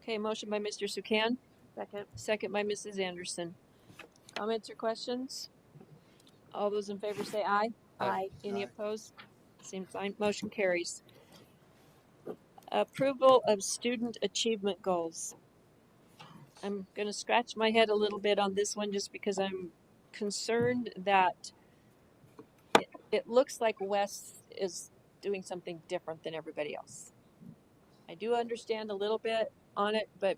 Okay, motion by Mr. Sukan, Second. second by Mrs. Anderson. Comments or questions? All those in favor say aye. Aye. Any Aye. opposed? Same sign. Motion carries. Approval of student achievement goals. I'm going to scratch my head a little bit on this one just because I'm concerned that it looks like Wes is doing something different than everybody else. I do understand a little bit on it, but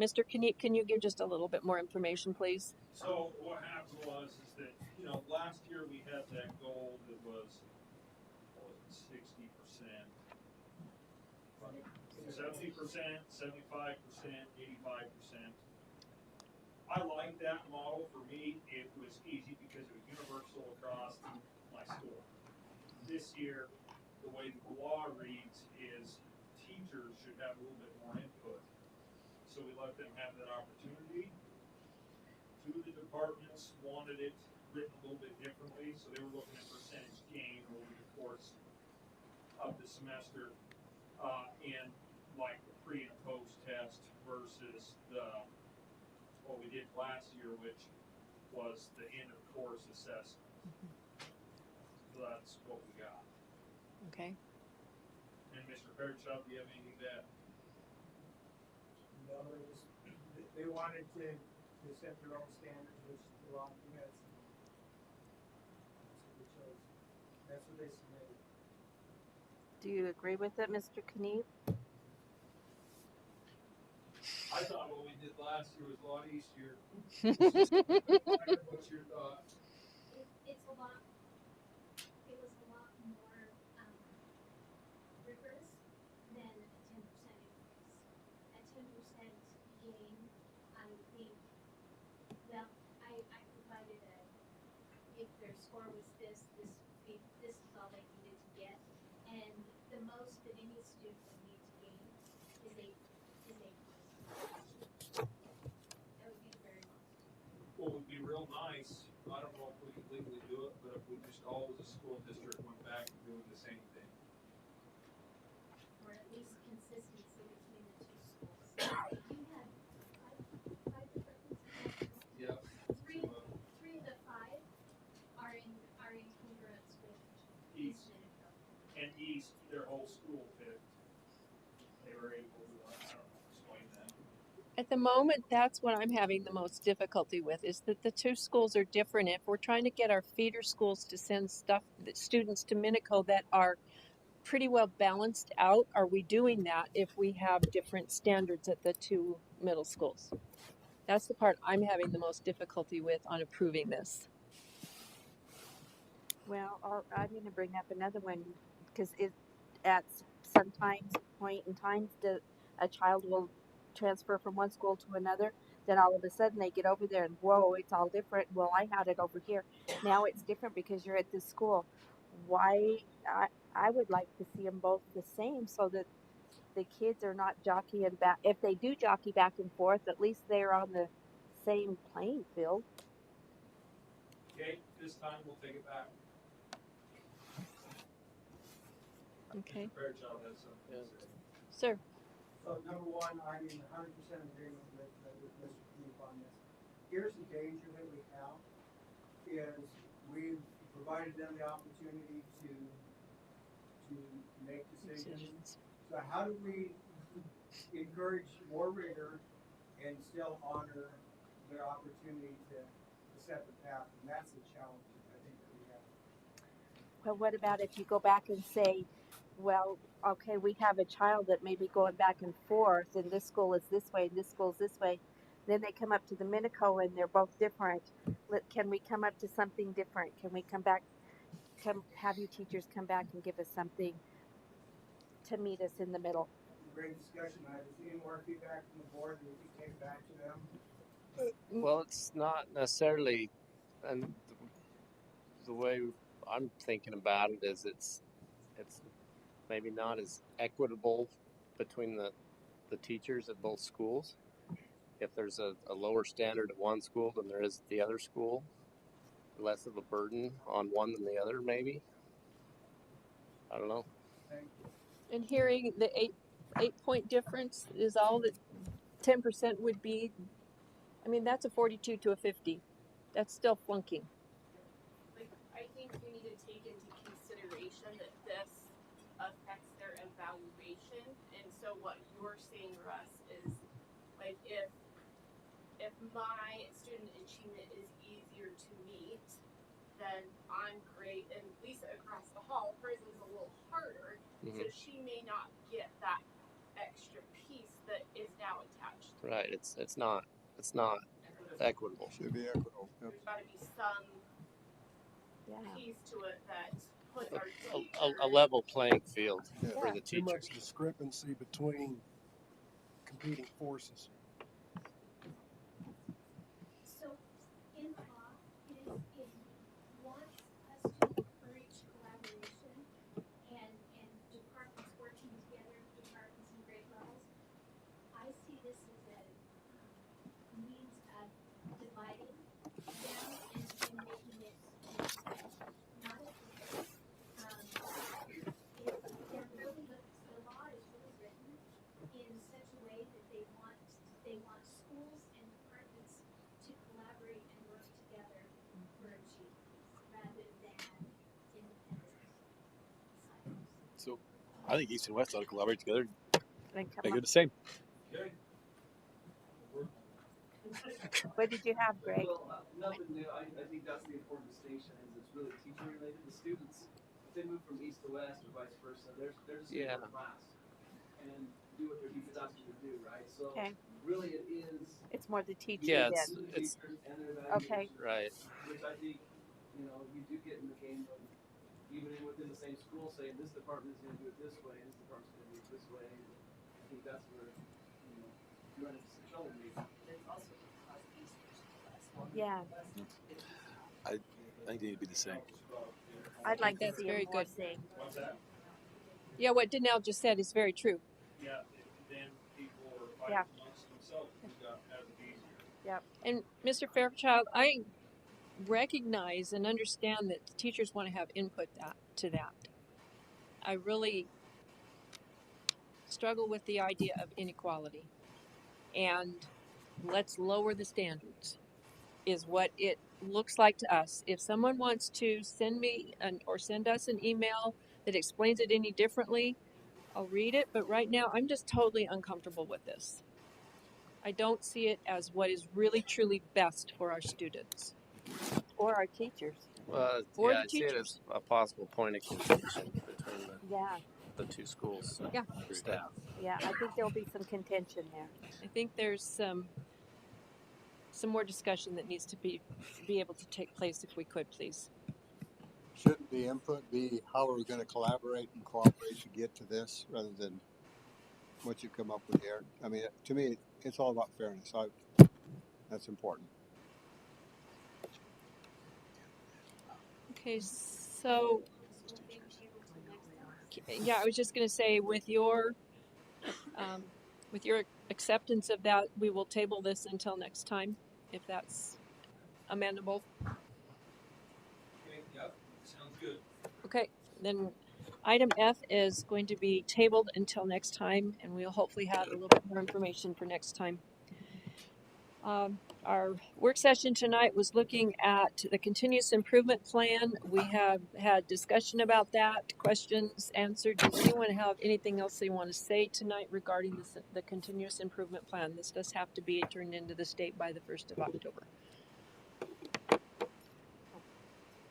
Mr. Can you give just a little bit more information, please? So what happened was is that last year we had that goal that was 60%, 70%, 75%, 85%. I like that model. For me, it was easy because it was universal across my school. This year, the way the law reads is teachers should have a little bit more input. So we let them have that opportunity. Two of the departments wanted it written a little bit differently, so they were looking at percentage gain over the course of the semester, and like the pre and post test versus what we did last year, which was the end of course assessment. So that's what we got. Okay. And Mr. Fairchild, do you have anything to add? No, they wanted to set their own standards, which a lot of you guys. That's what we chose. That's what they submitted. Do you agree with it, Mr. Kniep? I thought what we did last year was a lot easier. What's your thought? It's a lot. It was a lot more rigorous than a 10% increase. A 10% gain, I think. Well, I provided if their score was this is all they needed to get, and the most that any student would need to gain is 8 points. That would be the very most. What would be real nice, I don't know if we could legally do it, but if we just all as a school district went back to doing the same thing. Or at least consistency between the two schools. You had five departments. Yeah. Three of the 5 are in congruence with East Minidoka. And East, their whole school picked. They were able to, I don't know, explain that. At the moment, that's what I'm having the most difficulty with is that the two schools are different. If we're trying to get our feeder schools to send students to Minico that are pretty well balanced out, are we doing that if we have different standards at the two middle schools? That's the part I'm having the most difficulty with on approving this. Well, I'm going to bring up another one because at sometimes point in time a child will transfer from one school to another. Then all of a sudden they get over there and whoa, it's all different. Well, I had it over here. Now it's different because you're at this school. Why? I would like to see them both the same so that the kids are not jockeying back. If they do jockey back and forth, at least they're on the same playing field. Okay, this time we'll take it back. Okay. Fairchild has something to say. Sir. So number one, I'm in 100% agreement with Mr. Keith on this. Here's the danger that we have is we've provided them the opportunity to make decisions. So how do we encourage more rigor and still honor their opportunity to set the path? And that's the challenge I think that we have. Well, what about if you go back and say, well, okay, we have a child that may be going back and forth, and this school is this way, and this school is this way. Then they come up to the Minico, and they're both different. Can we come up to something different? Can we have you teachers come back and give us something to meet us in the middle? Great discussion. I haven't seen more feedback from the board, and we can take back to them. Well, it's not necessarily, and the way I'm thinking about it is it's maybe not as equitable between the teachers at both schools. If there's a lower standard at one school than there is at the other school, less of a burden on one than the other, maybe. I don't know. And hearing the 8-point difference is all that 10% would be. I mean, that's a 42 to a 50. That's still flunking. Like, I think we need to take into consideration that this affects their evaluation, and so what you're saying, Russ, is like if my student achievement is easier to meet, then I'm great. And Lisa across the hall, hers is a little harder, so she may not get that extra piece that is now attached. Right. It's not equitable. Should be equitable. Yep. There's got to be some piece to it that puts our a level playing field for the Too much teachers. discrepancy between competing forces. So in law, it wants us to encourage collaboration and departments working together, departments and grade levels. I see this as a means of dividing them and making it not equitable. The law is really written in such a way that they want schools and departments to collaborate and work together for achievements rather than independent silos. So I think East and West ought to collaborate together and Then make come it the same. Okay. What did you have, Greg? Well, nothing new. I think that's the important distinction is it's really teacher related. The students, if they move from east to west or vice versa, they're just in their class and do what their teachers ask them to do, right? So really it is. It's more the teacher. Yeah, then. it's and their evaluation, right. Which I think you do get in the game of even within the same school saying this department is going to do it this way, and this department is going to do it this way. And I think that's where you run into some trouble maybe. Yeah. I think they need to be the same. I'd like to That's see very them more good. same. What's that? Yeah, what Danelle just said is very true. Yeah, then people are fighting amongst themselves. Who has it easier? Yep. And Mr. Fairchild, I recognize and understand that teachers want to have input to that. I really struggle with the idea of inequality. And let's lower the standards is what it looks like to us. If someone wants to send me or send us an email that explains it any differently, I'll read it. But right now, I'm just totally uncomfortable with this. I don't see it as what is really, truly best for our students. Or our teachers. Well, Or yeah, the I see it as teachers. a possible point of contention between the two schools staff. Yeah, I think there'll be some contention there. I think there's some more discussion that needs to be able to take place if we could, please. Shouldn't the input be how are we going to collaborate and cooperate to get to this rather than what you come up with here? I mean, to me, it's all about fairness. That's important. Okay, so yeah, I was just going to say with your acceptance of that, we will table this until next time, if that's amendable. Okay, yep, sounds good. Okay, then item F is going to be tabled until next time, and we'll hopefully have a little bit more information for next time. Our work session tonight was looking at the continuous improvement plan. We have had discussion about that, questions answered. Does anyone have anything else they want to say tonight regarding the continuous improvement plan? This does have to be turned into the state by the 1st of October.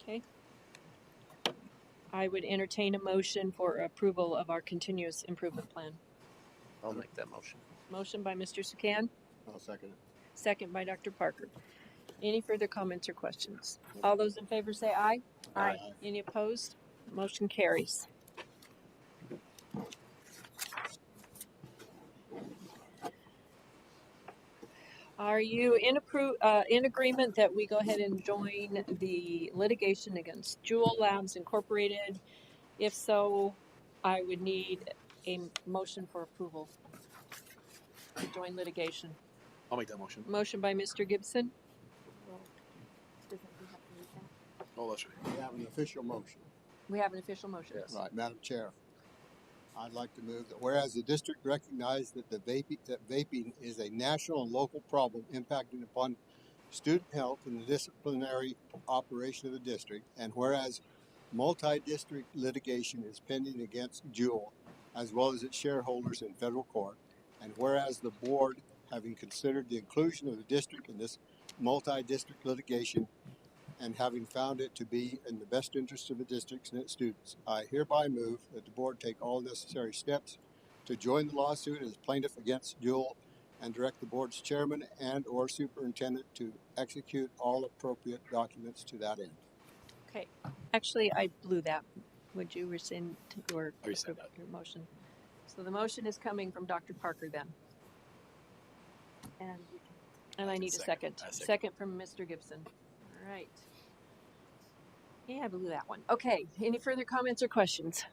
Okay. I would entertain a motion for approval of our continuous improvement plan. I'll make that motion. Motion by Mr. Sukan. I'll second it. Second by Dr. Parker. Any further comments or questions? All those in favor say aye. Aye. Any opposed? Motion carries. Are you in agreement that we go ahead and join the litigation against Jewel Labs Incorporated? If so, I would need a motion for approval to join litigation. I'll make that motion. Motion by Mr. Gibson. Oh, that's right. We have an official motion. We have an official motion. Yes. Right, Madam Chair. I'd like to move that whereas the district recognized that vaping is a national and local problem impacting upon student health and the disciplinary operation of the district, and whereas multi-district litigation is pending against Jewel as well as its shareholders in federal court. And whereas the board, having considered the inclusion of the district in this multi-district litigation and having found it to be in the best interest of the districts and its students, I hereby move that the board take all necessary steps to join the lawsuit as plaintiff against Jewel and direct the board's chairman and or superintendent to execute all appropriate documents to that end. Okay. Actually, I blew that. Would you rescind or I rescind that. your motion? So the motion is coming from Dr. Parker then. And And I need a second. I second. Second from Mr. Gibson. All right. Yeah, I blew that one. Okay. Any further comments or questions?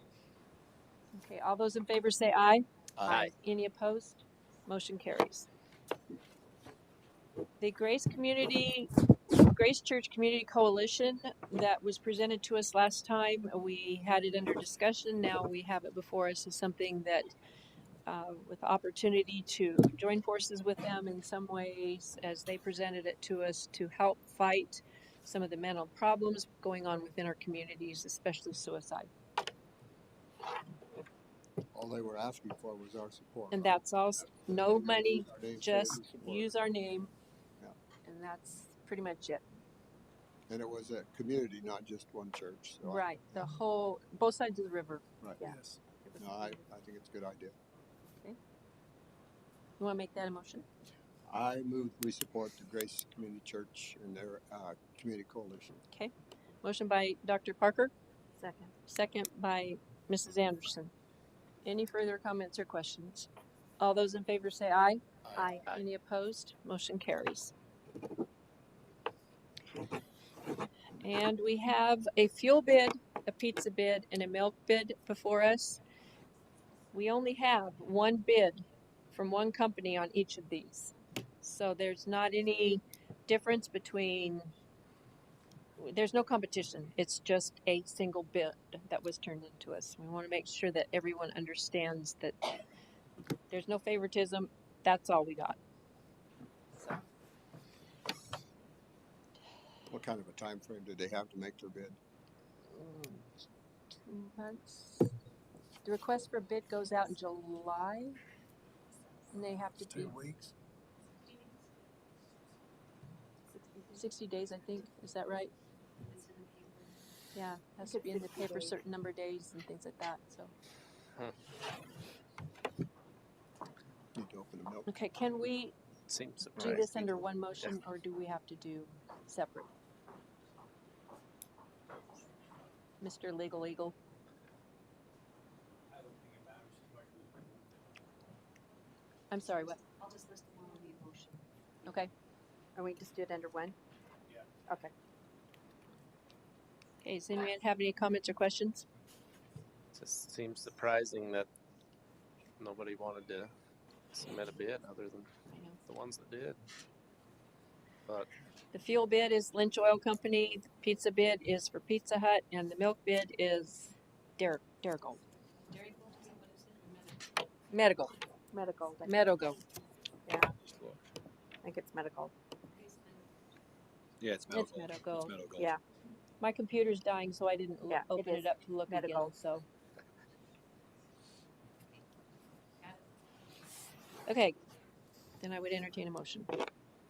Okay. All those in favor say aye. Aye. Any opposed? Motion carries. The Grace Church Community Coalition that was presented to us last time, we had it under discussion. Now we have it before us as something that with opportunity to join forces with them in some ways as they presented it to us to help fight some of the mental problems going on within our communities, especially suicide. All they were asking for was our support. And that's all, no money, Our name, just phrase, and support. use our name. Yeah. And that's pretty much it. And it was a community, not just one church. So Right. The whole, both sides of the river. Right. Yeah. Yes. No, I think it's a good idea. Okay. You want to make that a motion? I move we support the Grace Community Church and their community coalition. Okay. Motion by Dr. Parker. second. Second by Mrs. Anderson. Any further comments or questions? All those in favor say aye. Aye. Any opposed? Motion carries. And we have a fuel bid, a pizza bid, and a milk bid before us. We only have one bid from one company on each of these. So there's not any difference between, there's no competition. It's just a single bid that was turned into us. We want to make sure that everyone understands that there's no favoritism. That's all we got. So. What kind of a time frame did they have to make their bid? 2 months. The request for bid goes out in July, and they have to be 2 weeks. 60 days, I think. Is that right? Yeah, has to be in the paper a certain number of days and things like that. So. Need to open the milk. Okay, can we Seems do this under one motion, or do we have to do separate? Mr. Legal Eagle. I'm sorry, what? I'll just list them all on the motion. Okay. Or we just do it under one? Yeah. Okay. Okay, does anyone have any comments or questions? Just seems surprising that nobody wanted to submit a bid other than the ones that did. But the fuel bid is Lynch Oil Company, the pizza bid is for Pizza Hut, and the milk bid is Derigold. Medical. Medical. Medical. Yeah. I think it's medical. Yeah, it's medical. It's medical. It's medical. Yeah. My computer's dying, so I didn't open it up to look medical. again. So. Okay. Then I would entertain a motion.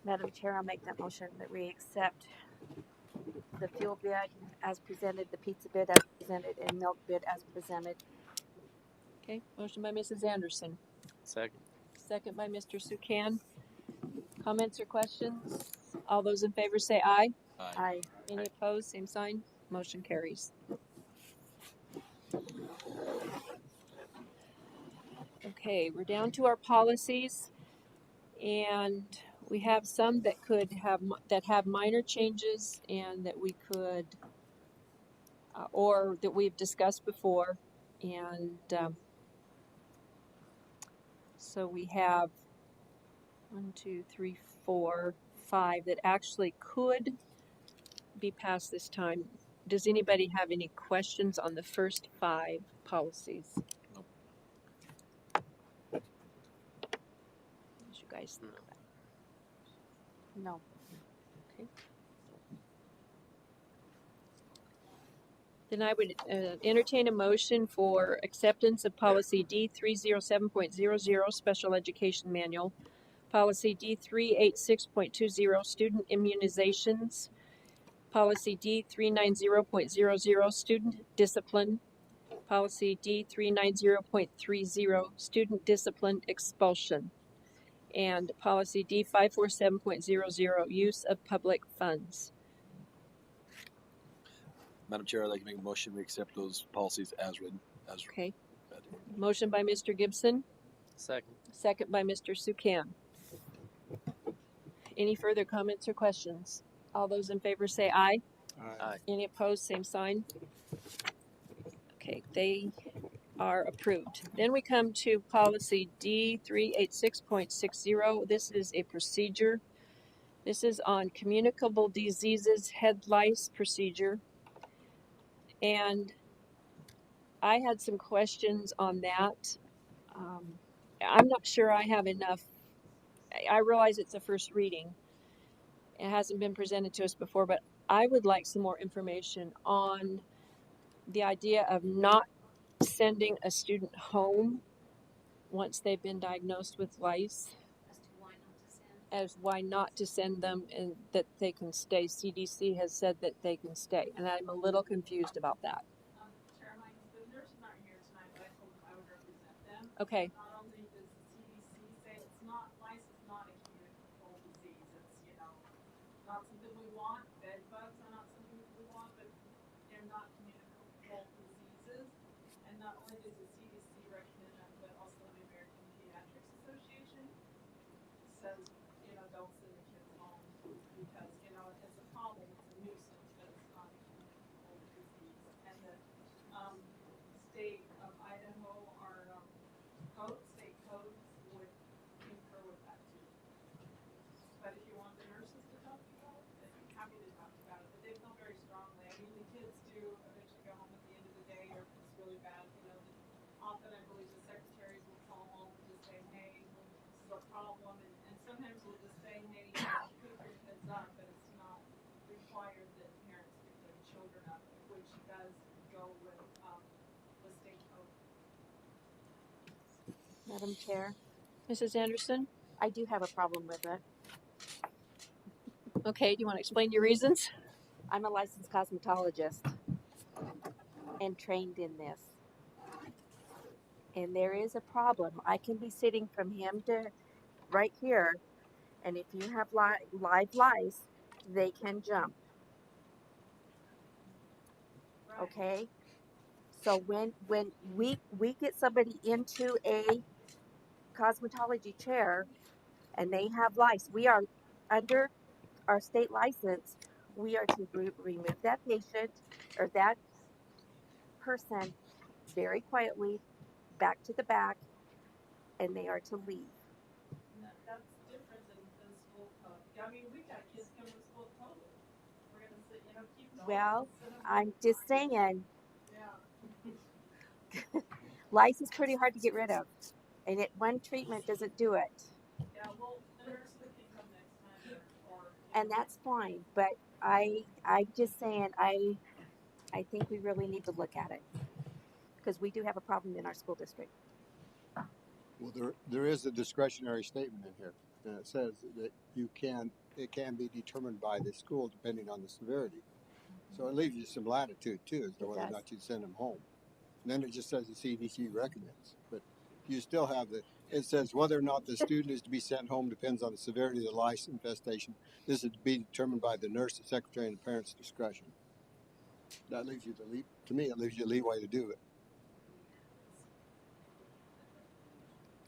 Madam Chair, I'll make that motion that we accept the fuel bid as presented, the pizza bid as presented, and milk bid as presented. Okay, motion by Mrs. Anderson. second. Second by Mr. Sukan. Comments or questions? All those in favor say aye. Aye. Any opposed? Same sign. Motion carries. Okay, we're down to our policies, and we have some that could have minor changes, and that we could, or that we've discussed before, and so we have 1, 2, 3, 4, 5 that actually could be passed this time. Does anybody have any questions on the first 5 policies? Nope. As you guys think about it. No. Okay. Then I would entertain a motion for acceptance of policy D307.00 Special Education Manual, policy D386.20 Student Immunizations, policy D390.00 Student Discipline, policy D390.30 Student Discipline Expulsion, and policy D547.00 Use of Public Funds. Madam Chair, I'd like to make a motion we accept those policies as written. Okay. Motion by Mr. Gibson. Second. Second by Mr. Sukan. Any further comments or questions? All those in favor say aye. Aye. Any opposed, same sign. Okay, they are approved. Then we come to policy D386.60. This is a procedure. This is on communicable diseases head lice procedure. And I had some questions on that. I'm not sure I have enough. I realize it's a first reading. It hasn't been presented to us before, but I would like some more information on the idea of not sending a student home once they've been diagnosed with lice. As why not to send them and that they can stay. CDC has said that they can stay, and I'm a little confused about that. Chair, the nurses aren't here tonight, but I told them I would represent them. Okay. Not only does the CDC say it's not, lice is not a communicable disease. It's, not something we want. Bed bugs are not something we want, but they're not communicable diseases. And not only does the CDC recommend them, but also the American Pediatrics Association says, don't send the kids home because, it's a problem, it's a nuisance, but it's not a communicable disease. And the state of Idaho, our state codes would concur with that too. But if you want the nurses to talk about it, they'd be happy to talk about it. But they feel very strongly. I mean, the kids do eventually go home at the end of the day, or if it's really bad, often I believe the secretaries will call home and just say, hey, this is a problem. And sometimes we'll just say, hey, pick your kids up, but it's not required that parents pick their children up, which does go with the state code. Madam Chair, Mrs. Anderson? I do have a problem with it. Okay, do you want to explain your reasons? I'm a licensed cosmetologist and trained in this. And there is a problem. I can be sitting from him to right here, and if you have live lice, they can jump. Right. Okay? So when we get somebody into a cosmetology chair and they have lice, we are under our state license, we are to remove that patient or that person very quietly back to the back, and they are to leave. That's different than school code. I mean, we've got kids come to school with COVID. We're going to sit, keep going. Well, I'm just saying, Yeah. lice is pretty hard to get rid of, and one treatment doesn't do it. Yeah, well, the nurses can come next time, and that's fine. But I'm just saying, I think we really need to look at it because we do have a problem in our school district. Well, there is a discretionary statement in here, and it says that it can be determined by the school depending on the severity. So it leaves you some latitude too as to whether or not you send them home. And then it just says the CDC recommends, but you still have it says whether or not the student is to be sent home depends on the severity of the lice infestation. This is to be determined by the nurse, the secretary, and the parent's discretion. That leaves you to me, it leaves you leeway to do it.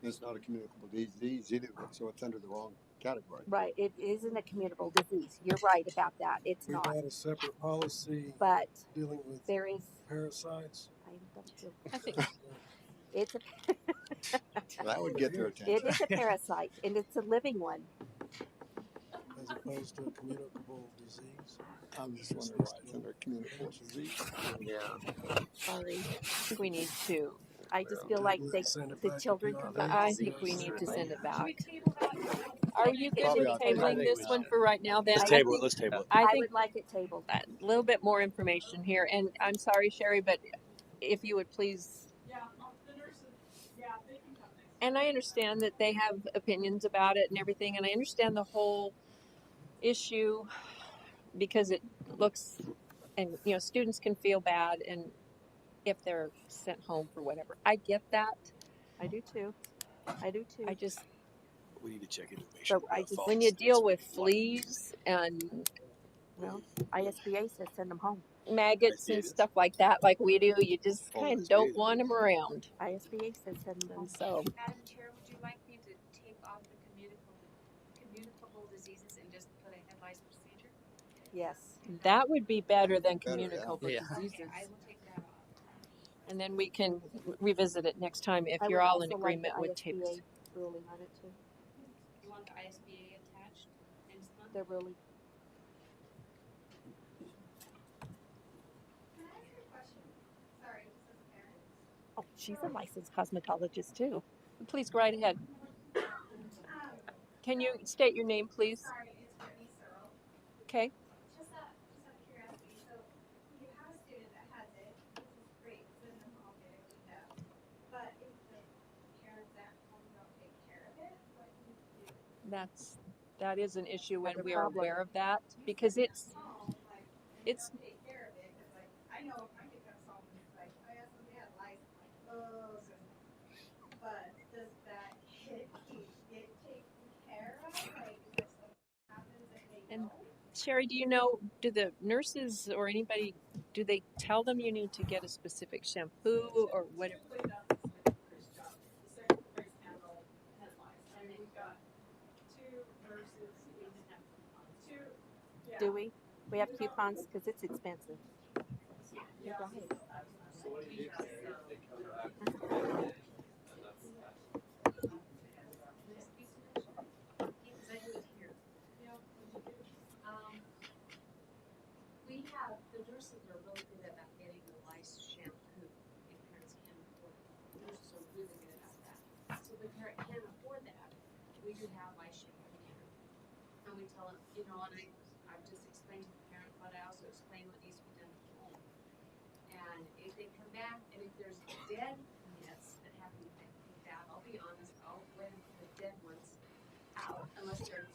It's not a communicable disease either, so it's under the wrong category. Right, it isn't a communicable disease. You're right about that. It's We've not. had a separate policy but dealing with there is parasites. I think it's a that would get their attention. It is a parasite, and it's a living one. As opposed to a communicable disease. I'm just wondering why it's under communicable disease. Yeah. Sorry. I think we need to. I just feel like the children can go. I think we need to send it back. Are you good Probably with ought to. I tabling think this we one should. for right now then? Let's I table it. think, Let's table it. I I think would like it tabled. a little bit more information here. And I'm sorry, Sherry, but if you would please. Yeah, the nurses, yeah, they can come next. And I understand that they have opinions about it and everything. And I understand the whole issue because it looks, and students can feel bad and if they're sent home for whatever. I get that. I do too. I do too. I just, We need to check into make But sure I we just, follow when the you state's deal with like fleas and well, ISBA says send them home. maggots ISBA and does. stuff like that, like we do, you just Follow kind the of don't SBA. want them around. ISBA says send them And home. so, Madam Chair, would you like me to take off the communicable diseases and just put a head lice procedure? Yes. that would be better than Better, yeah. communicable Yeah. diseases. Okay, I will take that off. And then we can revisit it next time if I you're would all in also like the agreement with tables. ISBA ruling on it too. You want the ISBA attached next month? They're really. Can I ask you a question? Sorry, just as a parent. Oh, she's a licensed cosmetologist too. Please go right ahead. Can you state your name, please? Sorry, it's Brittany Searle. Okay. Just out of curiosity, so you have a student that has it, which is great, so then they'll all get it cleaned up. But if the parents at home don't take care of it, what do you do? That is an issue when Another we are problem. aware of that because it's Home, like, and you don't take care of it, because like, I know if my kid comes home and it's like, oh yeah, somebody had lice, I'm like, oh, but does that kid get taken care of? Like, is there something that happens that they and don't? Sherry, do you know, do the nurses or anybody, do they tell them you need to get a specific shampoo or whatever? Typically, that's the secretary's job. The secretaries handle head lice. I mean, we've got two nurses, we even have two. Yeah. Do we? We have coupons because it's expensive. You're right. So what do you do? They come back. Because I do it here. We have, the nurses are really good about getting the lice shampoo if parents can't afford it. The nurses are really good about that. So if the parent can't afford that, we do have lice shampoo here. And we tell them, and I've just explained to the parent, but I also explain what needs to be done at home. And if they come back, and if there's dead nits that have been picked out, I'll be honest, I'll go ahead and put the dead ones out, unless they're,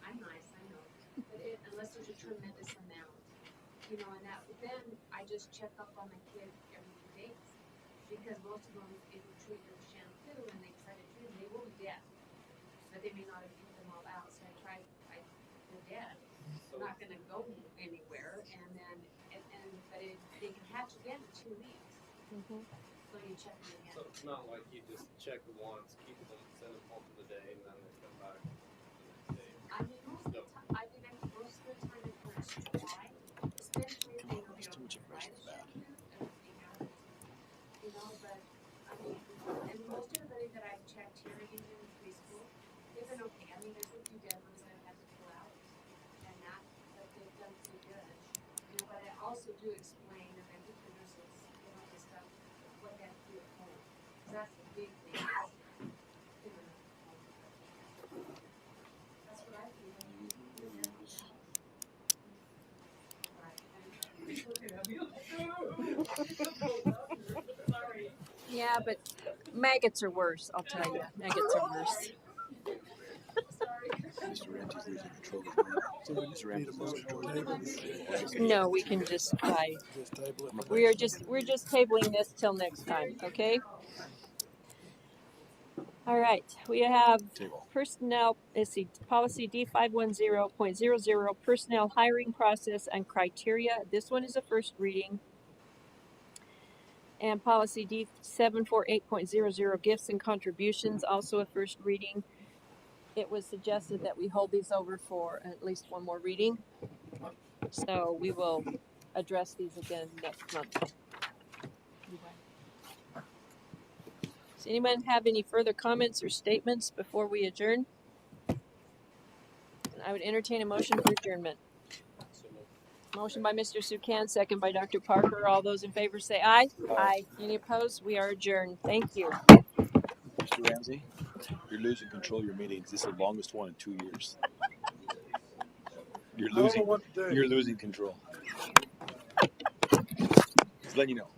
I'm nice, I know, but unless there's a tremendous amount. And that, then I just check up on the kid every 2 days. Because most of them, if you treat with shampoo and they try to treat them, they will be dead. But they may not have picked them all out, so they're dead. They're not gonna go anywhere, and then, but they can hatch again in 2 weeks. Mm-hmm. So you check them again. So it's not like you just check them once, keep them, send them home for the day, and then they come back the next day. I mean, most of the time, most of the time the parents try, especially if they know they don't try the shampoo, everything else. But I mean, and most everybody that I've checked here, even in preschool, they've been okay. I mean, there's a few dead ones that I had to pull out, and that, but they've done pretty good. But I also do explain, and I think the nurses, this stuff, what they have to do at home. 'Cause that's the big thing. That's what I do. Sorry. Yeah, but maggots are worse, I'll tell you. Maggots are worse. Mr. Ramsey's losing control of the So we just need a motion to table this. No, we can just try. Just table it for We're next just tabling this till next time, okay? All right, we have table. personnel, let's see, policy D510.00, personnel hiring process and criteria. This one is a first reading. And policy D748.00, gifts and contributions, also a first reading. It was suggested that we hold these over for at least one more reading. So we will address these again next month. Does anyone have any further comments or statements before we adjourn? I would entertain a motion for adjournment. Motion by Mr. Sukan, second by Dr. Parker. All those in favor say aye. Aye. Any opposed? We are adjourned. Thank you. Mr. Mr. Ramsey, you're losing control of your meetings. This is the longest one in 2 years. You're I don't know losing. what to do. You're losing control. Just letting you know.